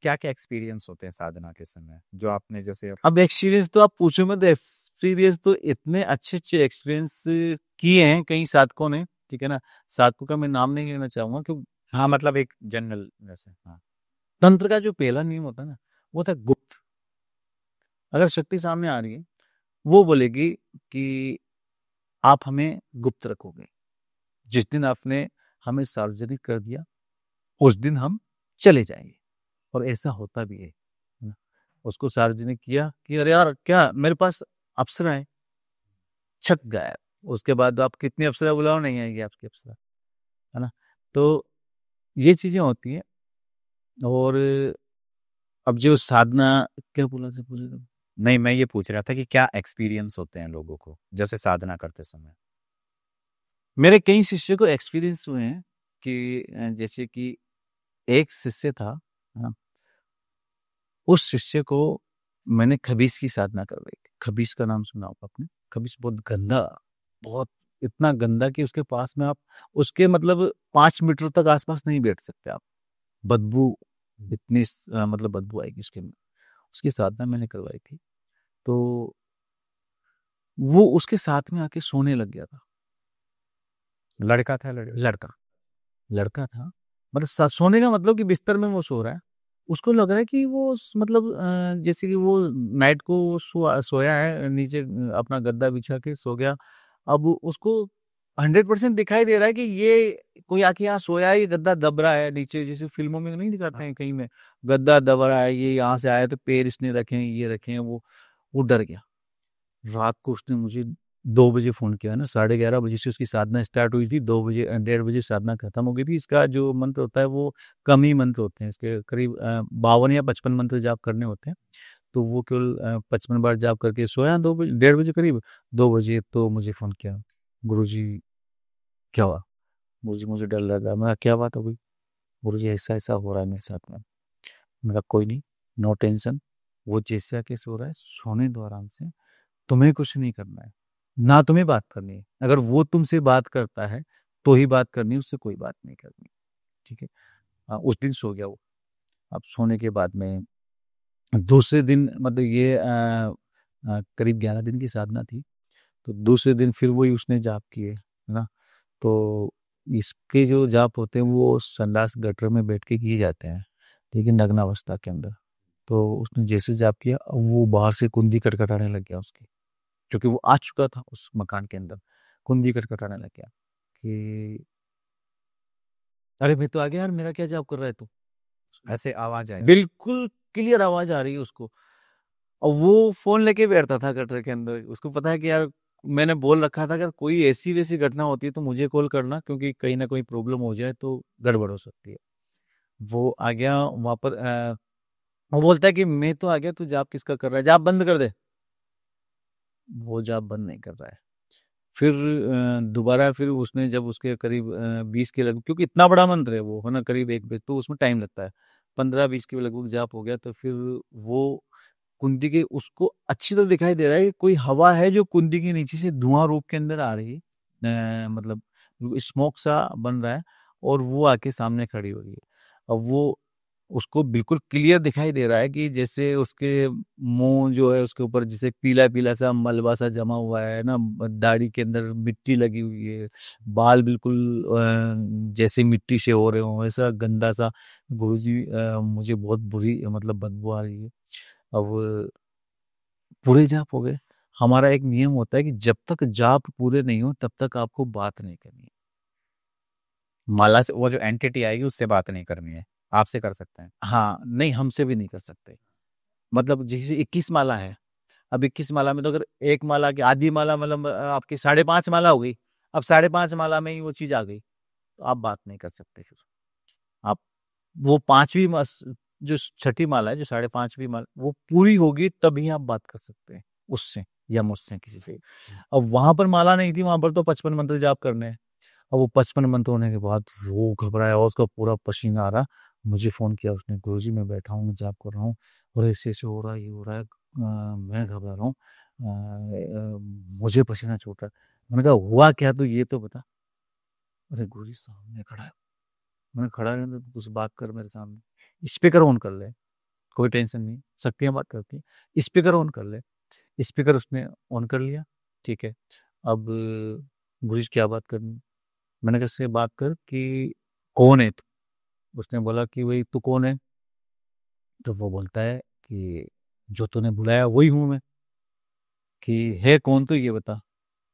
क्या क्या एक्सपीरियंस होते हैं साधना के समय, जो आपने जैसे अब एक्सपीरियंस तो आप पूछो मत, एक्सपीरियंस तो इतने अच्छे अच्छे एक्सपीरियंस किए हैं कई साधकों ने, ठीक है ना। साधकों का मैं नाम नहीं लेना चाहूंगा क्योंकि हाँ मतलब एक जनरल जैसे हाँ। तंत्र का जो पहला नियम होता है ना, वो था गुप्त। अगर शक्ति सामने आ रही है, वो बोलेगी कि आप हमें गुप्त रखोगे। जिस दिन आपने हमें सार्वजनिक कर दिया उस दिन हम चले जाएंगे, और ऐसा होता भी है ना। उसको सार्वजनिक किया कि अरे यार क्या मेरे पास अप्सरा है, छक गायब। उसके बाद आप कितनी अप्सरा बुलाओ, नहीं आएगी आपकी अप्सरा, है ना। तो ये चीजें होती हैं। और अब जो साधना, क्या बोला से पूछे तो? नहीं, मैं ये पूछ रहा था कि क्या एक्सपीरियंस होते हैं लोगों को जैसे साधना करते समय। मेरे कई शिष्य को एक्सपीरियंस हुए हैं कि जैसे कि एक शिष्य था, है ना, उस शिष्य को मैंने खबीस की साधना करवाई थी। खबीस का नाम सुना होगा आपने। खबीस बहुत गंदा, बहुत इतना गंदा कि उसके पास में आप उसके मतलब 5 मीटर तक आसपास नहीं बैठ सकते आप। बदबू इतनी मतलब बदबू आएगी उसके में। उसकी साधना मैंने करवाई थी, तो वो उसके साथ में आके सोने लग गया था। लड़का था लड़का? लड़का लड़का था। मतलब सोने का मतलब कि बिस्तर में वो सो रहा है। उसको लग रहा है कि वो मतलब जैसे कि वो नाइट को सोया है नीचे, अपना गद्दा बिछा के सो गया। अब उसको 100% दिखाई दे रहा है कि ये कोई आके यहाँ सोया है, ये गद्दा दब रहा है नीचे, जैसे फिल्मों में नहीं दिखाते हैं कहीं में, गद्दा दब रहा है, ये यहाँ से आया तो पैर इसने रखे हैं, ये रखे हैं। वो डर गया। रात को उसने मुझे 2 बजे फोन किया ना, 11:30 बजे से उसकी साधना स्टार्ट हुई थी, 2 बजे 1:30 बजे साधना खत्म हो गई थी। इसका जो मंत्र होता है वो कम ही मंत्र होते हैं, इसके करीब 52 या 55 मंत्र जाप करने होते हैं। तो वो केवल 55 बार जाप करके सोया 2 बजे 1:30 बजे करीब। 2 बजे तो मुझे फोन किया, गुरुजी क्या हुआ? गुरुजी मुझे डर लगा। मैं क्या बात हो गई? गुरुजी ऐसा ऐसा हो रहा है मेरे साथ में। मेरा कोई नहीं, नो टेंशन, वो जैसे आके सो रहा है सोने दो आराम से, तुम्हें कुछ नहीं करना है, ना तुम्हें बात करनी है। अगर वो तुमसे बात करता है तो ही बात करनी है, उससे कोई बात नहीं करनी, ठीक है। उस दिन सो गया वो। अब सोने के बाद में दूसरे दिन मतलब ये करीब 11 दिन की साधना थी, तो दूसरे दिन फिर वही उसने जाप किए, है ना। तो इसके जो जाप होते हैं वो संडास गटर में बैठ के किए जाते हैं, ठीक है, नग्न अवस्था के अंदर। तो उसने जैसे जाप किया, वो बाहर से कुंदी कटकटाने लग गया उसकी, क्योंकि वो आ चुका था उस मकान के अंदर। कुंदी कटकटाने लग गया कि अरे मैं तो आ गया यार, मेरा क्या जाप कर रहा है तू? ऐसे आवाज आई? बिल्कुल क्लियर आवाज आ रही है उसको। और वो फोन लेके बैठता था कटर के अंदर। उसको पता है कि यार मैंने बोल रखा था अगर कोई ऐसी वैसी घटना होती है तो मुझे कॉल करना, क्योंकि कहीं ना कोई प्रॉब्लम हो जाए तो गड़बड़ हो सकती है। वो आ गया वहां पर। वो बोलता है कि मैं तो आ गया, तू जाप किसका कर रहा है, जाप बंद कर दे। वो जाप बंद नहीं कर रहा है। फिर दोबारा फिर उसने जब उसके करीब 20 के लगभग, क्योंकि इतना बड़ा मंत्र है वो, है ना, करीब 1 बजे, तो उसमें टाइम लगता है। 15-20 के लगभग जाप हो गया तो फिर वो कुंडी के उसको अच्छी तरह दिखाई दे रहा है कि कोई हवा है जो कुंडी के नीचे से धुआं रूप के अंदर आ रही है, मतलब स्मोक सा बन रहा है, और वो आके सामने खड़ी हो रही है। अब वो उसको बिल्कुल क्लियर दिखाई दे रहा है कि जैसे उसके मुंह जो है उसके ऊपर जैसे पीला पीला सा मलबा सा जमा हुआ है ना, दाढ़ी के अंदर मिट्टी लगी हुई है, बाल बिल्कुल जैसे मिट्टी से हो रहे हो वैसा गंदा सा। गुरुजी मुझे बहुत बुरी मतलब बदबू आ रही है। अब पूरे जाप हो गए। हमारा एक नियम होता है कि जब तक जाप पूरे नहीं हो तब तक आपको बात नहीं करनी है। माला से वो जो एंटिटी आएगी उससे बात नहीं करनी है, आपसे कर सकते हैं? हाँ, नहीं हमसे भी नहीं कर सकते। मतलब जैसे 21 माला है, अब 21 माला में तो अगर एक माला की आधी माला मतलब आपकी 5.5 माला हो गई, अब 5.5 माला में ही वो चीज आ गई, तो आप बात नहीं कर सकते फिर। आप वो जो छठी माला है, जो 5.5वीं माला वो पूरी होगी तभी आप बात कर सकते हैं उससे या मुझसे किसी से। अब वहां पर माला नहीं थी, वहां पर तो 55 मंत्र जाप करने हैं। अब वो 55 मंत्र होने के बाद वो घबराया और उसका पूरा पसीना आ रहा। मुझे फोन किया उसने, गुरुजी मैं बैठा हूँ, जाप कर रहा हूँ और ऐसे हो रहा है, ये हो रहा है, मैं घबरा रहा हूँ, मुझे पसीना छूट रहा है। मैंने कहा हुआ क्या, तो ये तो बता। अरे गुरुजी सामने खड़ा है। मैंने खड़ा रहने तो कुछ बात कर मेरे सामने, स्पीकर ऑन कर ले, कोई टेंशन नहीं, शक्तियां बात करती हैं, स्पीकर ऑन कर ले। स्पीकर उसने ऑन कर लिया, ठीक है। अब गुरुजी क्या बात करनी, मैंने कहा से बात कर कि कौन है तू। उसने बोला कि वही तू कौन है। तो वो बोलता है कि जो तूने बुलाया वही हूं मैं। कि है कौन, तो ये बता।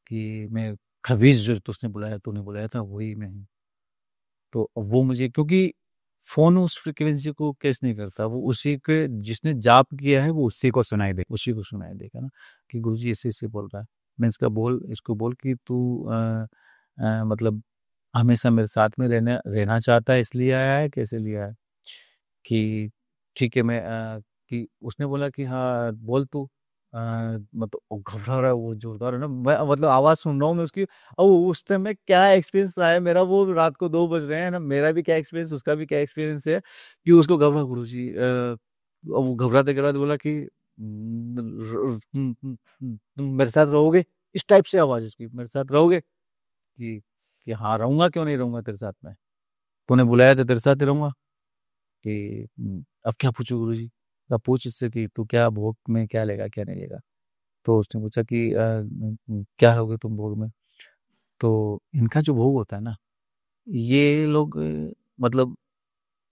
कि मैं खबीज, जो तुझने बुलाया, तूने बुलाया था, वही मैं हूँ। तो वो मुझे, क्योंकि फोन उस फ्रिक्वेंसी को कैच नहीं करता, वो उसी के जिसने जाप किया है वो उसी को सुनाई देगा ना, कि गुरुजी ऐसे ऐसे बोल रहा है। मैं इसको बोल कि तू मतलब हमेशा मेरे साथ में रहना रहना चाहता है, इसलिए आया है, कैसे लिया है। कि ठीक है, मैं कि उसने बोला कि हाँ बोल तू। मतलब वो घबरा रहा है, वो जोरदार है ना, मैं मतलब आवाज सुन रहा हूँ मैं उसकी। और उस टाइम में क्या एक्सपीरियंस रहा है मेरा, वो रात को 2 बज रहे हैं ना, मेरा भी क्या एक्सपीरियंस, उसका भी क्या एक्सपीरियंस है, कि उसको घबरा गुरुजी वो घबराते घबराते बोला कि तुम मेरे साथ रहोगे, इस टाइप से आवाज उसकी, मेरे साथ रहोगे। कि हाँ रहूंगा, क्यों नहीं रहूंगा तेरे साथ में, तूने बुलाया था, तेरे साथ ही रहूंगा। कि अब क्या पूछू गुरुजी। अब पूछ इससे कि तू क्या भोग में क्या लेगा, क्या नहीं लेगा। तो उसने पूछा कि क्या लोगे तुम भोग में। तो इनका जो भोग होता है ना, ये लोग मतलब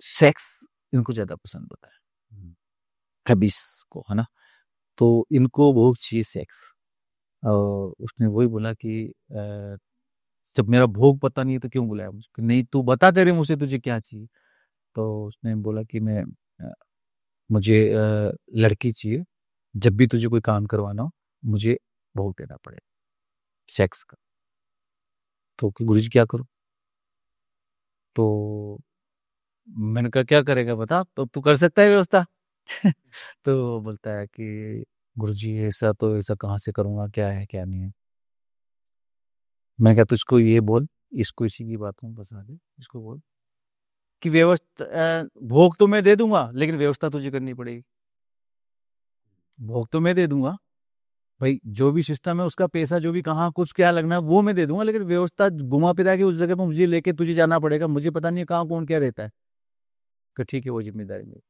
सेक्स इनको ज्यादा पसंद होता है, खबीस को, है ना। तो इनको भोग चाहिए सेक्स। और उसने वही बोला कि जब मेरा भोग पता नहीं है तो क्यों बुलाया मुझे, नहीं तू बता तेरे मुझसे तुझे क्या चाहिए। तो उसने बोला कि मुझे लड़की चाहिए, जब भी तुझे कोई काम करवाना हो मुझे भोग देना पड़ेगा सेक्स का। तो कि गुरुजी क्या करूं। तो मैंने कहा क्या करेगा बता, तो तू कर सकता है व्यवस्था। तो बोलता है कि गुरुजी ऐसा तो ऐसा कहाँ से करूंगा, क्या है क्या नहीं है। मैं क्या, तुझको ये बोल, इसको इसी की बात में बसा दे, इसको बोल कि व्यवस्था भोग तो मैं दे दूंगा, लेकिन व्यवस्था तुझे करनी पड़ेगी। भोग तो मैं दे दूंगा भाई, जो भी सिस्टम है उसका पैसा, जो भी कहाँ कुछ क्या लगना है वो मैं दे दूंगा, लेकिन व्यवस्था घुमा फिरा के उस जगह पर मुझे लेके तुझे जाना पड़ेगा, मुझे पता नहीं है कहाँ कौन क्या रहता है। कि ठीक है, वो जिम्मेदारी मेरी।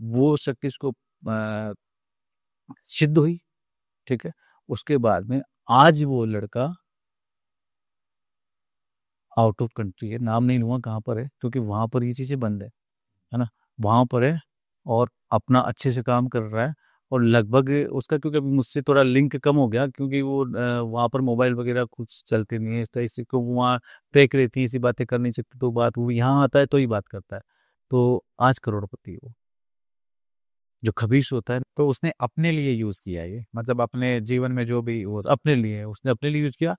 वो शक्ति उसको सिद्ध हुई, ठीक है। उसके बाद में आज वो लड़का आउट ऑफ कंट्री है, नाम नहीं लूंगा कहाँ पर है, क्योंकि वहां पर ये चीजें बंद है ना। वहां पर है और अपना अच्छे से काम कर रहा है। और लगभग उसका, क्योंकि अभी मुझसे थोड़ा लिंक कम हो गया, क्योंकि वो वहां पर मोबाइल वगैरह कुछ चलते नहीं है इस तरह से, क्योंकि वहाँ पैक रहती है, ऐसी बातें कर नहीं सकते, तो बात वो यहाँ आता है तो ही बात करता है। तो आज करोड़पति है वो, जो खबीस होता है। तो उसने अपने लिए यूज किया ये, मतलब अपने जीवन में जो भी वो अपने लिए, उसने अपने लिए यूज किया।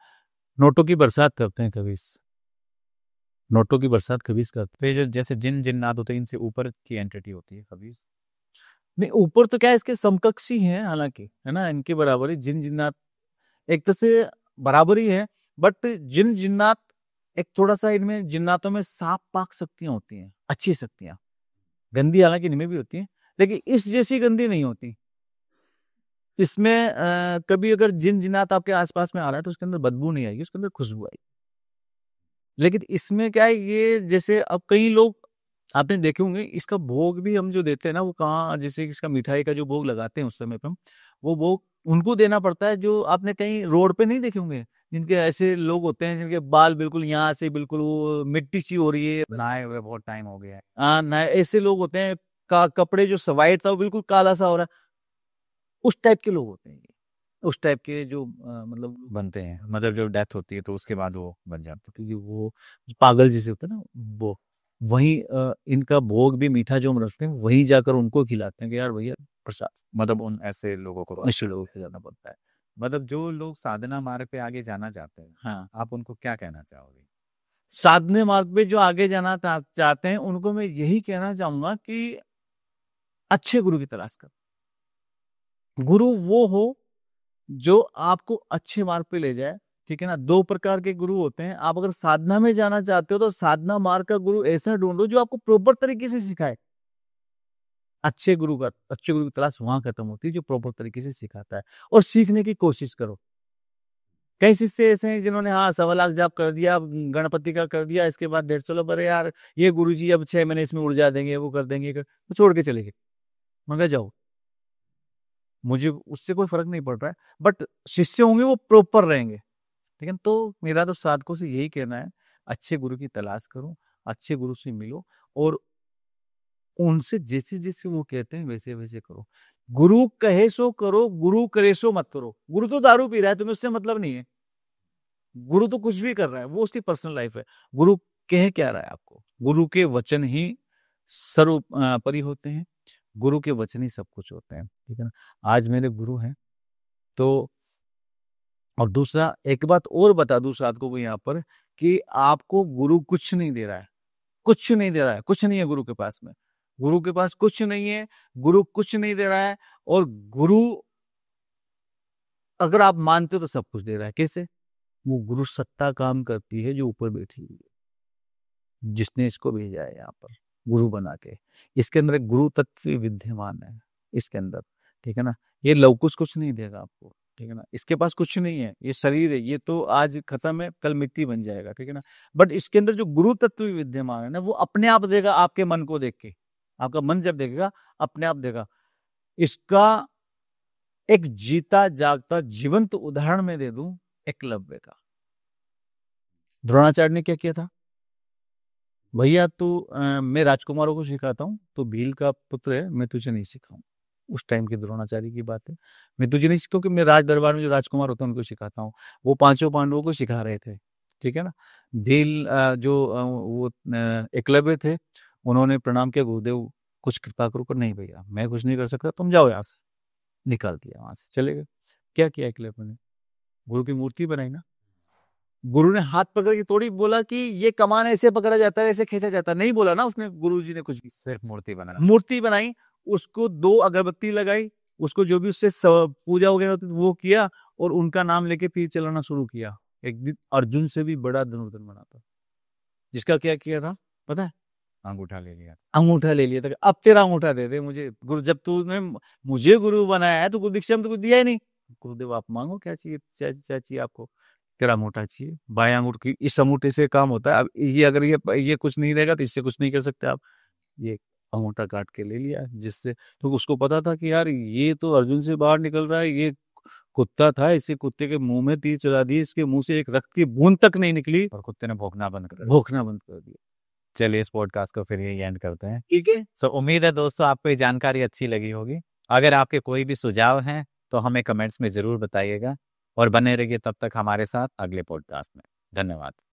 नोटों की बरसात करते हैं खबीस, नोटों की बरसात खबीस करते तो ये जो जैसे जिन जिन्नात होते हैं, इनसे ऊपर की एंटिटी होती है खबीस। नहीं, ऊपर तो क्या है, इसके समकक्ष ही है हालांकि, है ना, इनके बराबर ही जिन जिन्नात एक तरह से बराबर ही है। बट जिन जिन्नात एक थोड़ा सा, इनमें जिन्नातों में साफ पाक शक्तियां होती हैं, अच्छी शक्तियां, गंदी हालांकि इनमें भी होती हैं, लेकिन इस जैसी गंदी नहीं होती। इसमें कभी अगर जिन जिन्नात आपके आसपास में आ रहा है तो उसके अंदर बदबू नहीं आएगी, उसके अंदर खुशबू आएगी। लेकिन इसमें क्या है, ये जैसे अब कई लोग आपने देखे होंगे, इसका भोग भी हम जो देते हैं ना, वो कहाँ, जैसे इसका मिठाई का जो भोग लगाते हैं उस समय पे हम, वो भोग उनको देना पड़ता है जो आपने कहीं रोड पे नहीं देखे होंगे, जिनके ऐसे लोग होते हैं जिनके बाल बिल्कुल यहाँ से बिल्कुल वो मिट्टी सी हो रही है, नहाए हुए बहुत टाइम हो गया है। हाँ ना, ऐसे लोग होते हैं। कपड़े जो वाइट था वो बिल्कुल काला सा हो रहा है, उस टाइप के लोग होते हैं ये। उस टाइप के जो मतलब बनते हैं, मतलब जब डेथ होती है तो उसके बाद वो बन जाते क्योंकि वो पागल जैसे होते हैं ना, वो वहीं इनका भोग भी मीठा जो हम रखते हैं वहीं जाकर उनको खिलाते हैं कि यार भैया प्रसाद। मतलब उन ऐसे लोगों को ऐसे लोगों को जाना पड़ता है। मतलब जो लोग साधना मार्ग पे आगे जाना चाहते हैं, हाँ, आप उनको क्या कहना चाहोगे? साधने मार्ग पे जो आगे जाना चाहते हैं उनको मैं यही कहना चाहूंगा कि अच्छे गुरु की तलाश कर। गुरु वो हो जो आपको अच्छे मार्ग पे ले जाए, ठीक है ना। दो प्रकार के गुरु होते हैं। आप अगर साधना में जाना चाहते हो तो साधना मार्ग का गुरु ऐसा ढूंढो जो आपको प्रॉपर तरीके से सिखाए। अच्छे गुरु की तलाश वहां खत्म होती है जो प्रॉपर तरीके से सिखाता है, और सीखने की कोशिश करो। कई शिष्य ऐसे हैं जिन्होंने हाँ 1.25 लाख जाप कर दिया, गणपति का कर दिया, इसके बाद 150 लो, अरे यार ये गुरुजी अब 6 महीने इसमें ऊर्जा देंगे, वो कर देंगे, तो छोड़ के चले गए। मगर जाओ, मुझे उससे कोई फर्क नहीं पड़ रहा है, बट शिष्य होंगे वो प्रॉपर रहेंगे, ठीक है। तो मेरा तो साधकों से यही कहना है, अच्छे गुरु की तलाश करो, अच्छे गुरु से मिलो, और उनसे जैसे जैसे वो कहते हैं वैसे वैसे करो। गुरु कहे सो करो, गुरु करे सो मत करो। गुरु तो दारू पी रहा है, तुम्हें उससे मतलब नहीं है। गुरु तो कुछ भी कर रहा है, वो उसकी पर्सनल लाइफ है। गुरु कह क्या रहा है आपको? गुरु के वचन ही सर्वोपरि होते हैं, गुरु के वचन ही सब कुछ होते हैं, ठीक है ना। आज मेरे गुरु हैं तो, और दूसरा एक बात और बता दूं साधकों को यहाँ पर, कि आपको गुरु कुछ नहीं दे रहा है, कुछ नहीं दे रहा है, कुछ नहीं है गुरु के पास में। गुरु के पास कुछ नहीं है, गुरु कुछ नहीं दे रहा है। और गुरु अगर आप मानते हो तो सब कुछ दे रहा है। कैसे? वो गुरु सत्ता काम करती है जो ऊपर बैठी हुई है, जिसने इसको भेजा है यहाँ पर गुरु बना के। इसके अंदर एक गुरु तत्व विद्यमान है इसके अंदर, ठीक है ना। ये लवकुश कुछ नहीं देगा आपको, ठीक है ना। इसके पास कुछ नहीं है, ये शरीर है, ये तो आज खत्म है, कल मिट्टी बन जाएगा, ठीक है ना। बट इसके अंदर जो गुरु तत्व विद्यमान है ना, वो अपने आप देगा, आपके मन को देख के। आपका मन जब देखेगा अपने आप देगा। इसका एक जीता जागता जीवंत उदाहरण मैं दे दूं, एकलव्य का। द्रोणाचार्य ने क्या किया था? भैया तू मैं राजकुमारों को सिखाता हूँ, तो भील का पुत्र है, मैं तुझे नहीं सिखाऊं। उस टाइम की द्रोणाचार्य की बात है। मैं तुझे नहीं सिखाऊं, कि मैं राज दरबार में जो राजकुमार होते हैं उनको सिखाता हूँ। वो पांचों पांडवों को सिखा रहे थे, ठीक है ना। भील वो एकलव्य थे, उन्होंने प्रणाम किया, गुरुदेव कुछ कृपा करो। कर नहीं भैया मैं कुछ नहीं कर सकता, तुम जाओ यहाँ से। निकाल दिया, वहां से चले गए। क्या किया एकलव्य ने? गुरु की मूर्ति बनाई ना। गुरु ने हाथ पकड़ के थोड़ी बोला कि ये कमान ऐसे पकड़ा जाता है, ऐसे खींचा जाता है, नहीं बोला ना उसने। गुरु जी ने कुछ भी, सिर्फ मूर्ति बनाना। मूर्ति बनाई, उसको 2 अगरबत्ती लगाई, उसको जो भी उससे पूजा वगैरह होती वो किया, और उनका नाम लेके तीर चलाना शुरू किया। एक दिन अर्जुन से भी बड़ा धनुर्धर बना था, जिसका क्या किया था पता है? अंगूठा ले लिया। अंगूठा ले लिया था। अब तेरा अंगूठा दे दे मुझे गुरु, जब तूने मुझे गुरु बनाया है तो गुरु दीक्षा में तो कुछ दिया ही नहीं। गुरुदेव आप मांगो, क्या चाहिए, क्या चाहिए आपको? तेरा अंगूठा चाहिए। बाएं अंगूठे की, इस अंगूठे से काम होता है। अब ये अगर ये कुछ नहीं रहेगा तो इससे कुछ नहीं कर सकते आप। ये अंगूठा काट के ले लिया, जिससे तो उसको पता था कि यार ये तो अर्जुन से बाहर निकल रहा है, ये कुत्ता था, इसे कुत्ते के मुंह में तीर चला दिए, इसके मुंह से एक रक्त की बूंद तक नहीं निकली, और कुत्ते ने भौंकना बंद कर दिया। भौंकना बंद कर दिया। चलिए इस पॉडकास्ट को फिर यही एंड करते हैं। ठीक है। सो उम्मीद है दोस्तों आपको ये जानकारी अच्छी लगी होगी। अगर आपके कोई भी सुझाव हैं तो हमें कमेंट्स में जरूर बताइएगा, और बने रहिए तब तक हमारे साथ अगले पॉडकास्ट में। धन्यवाद।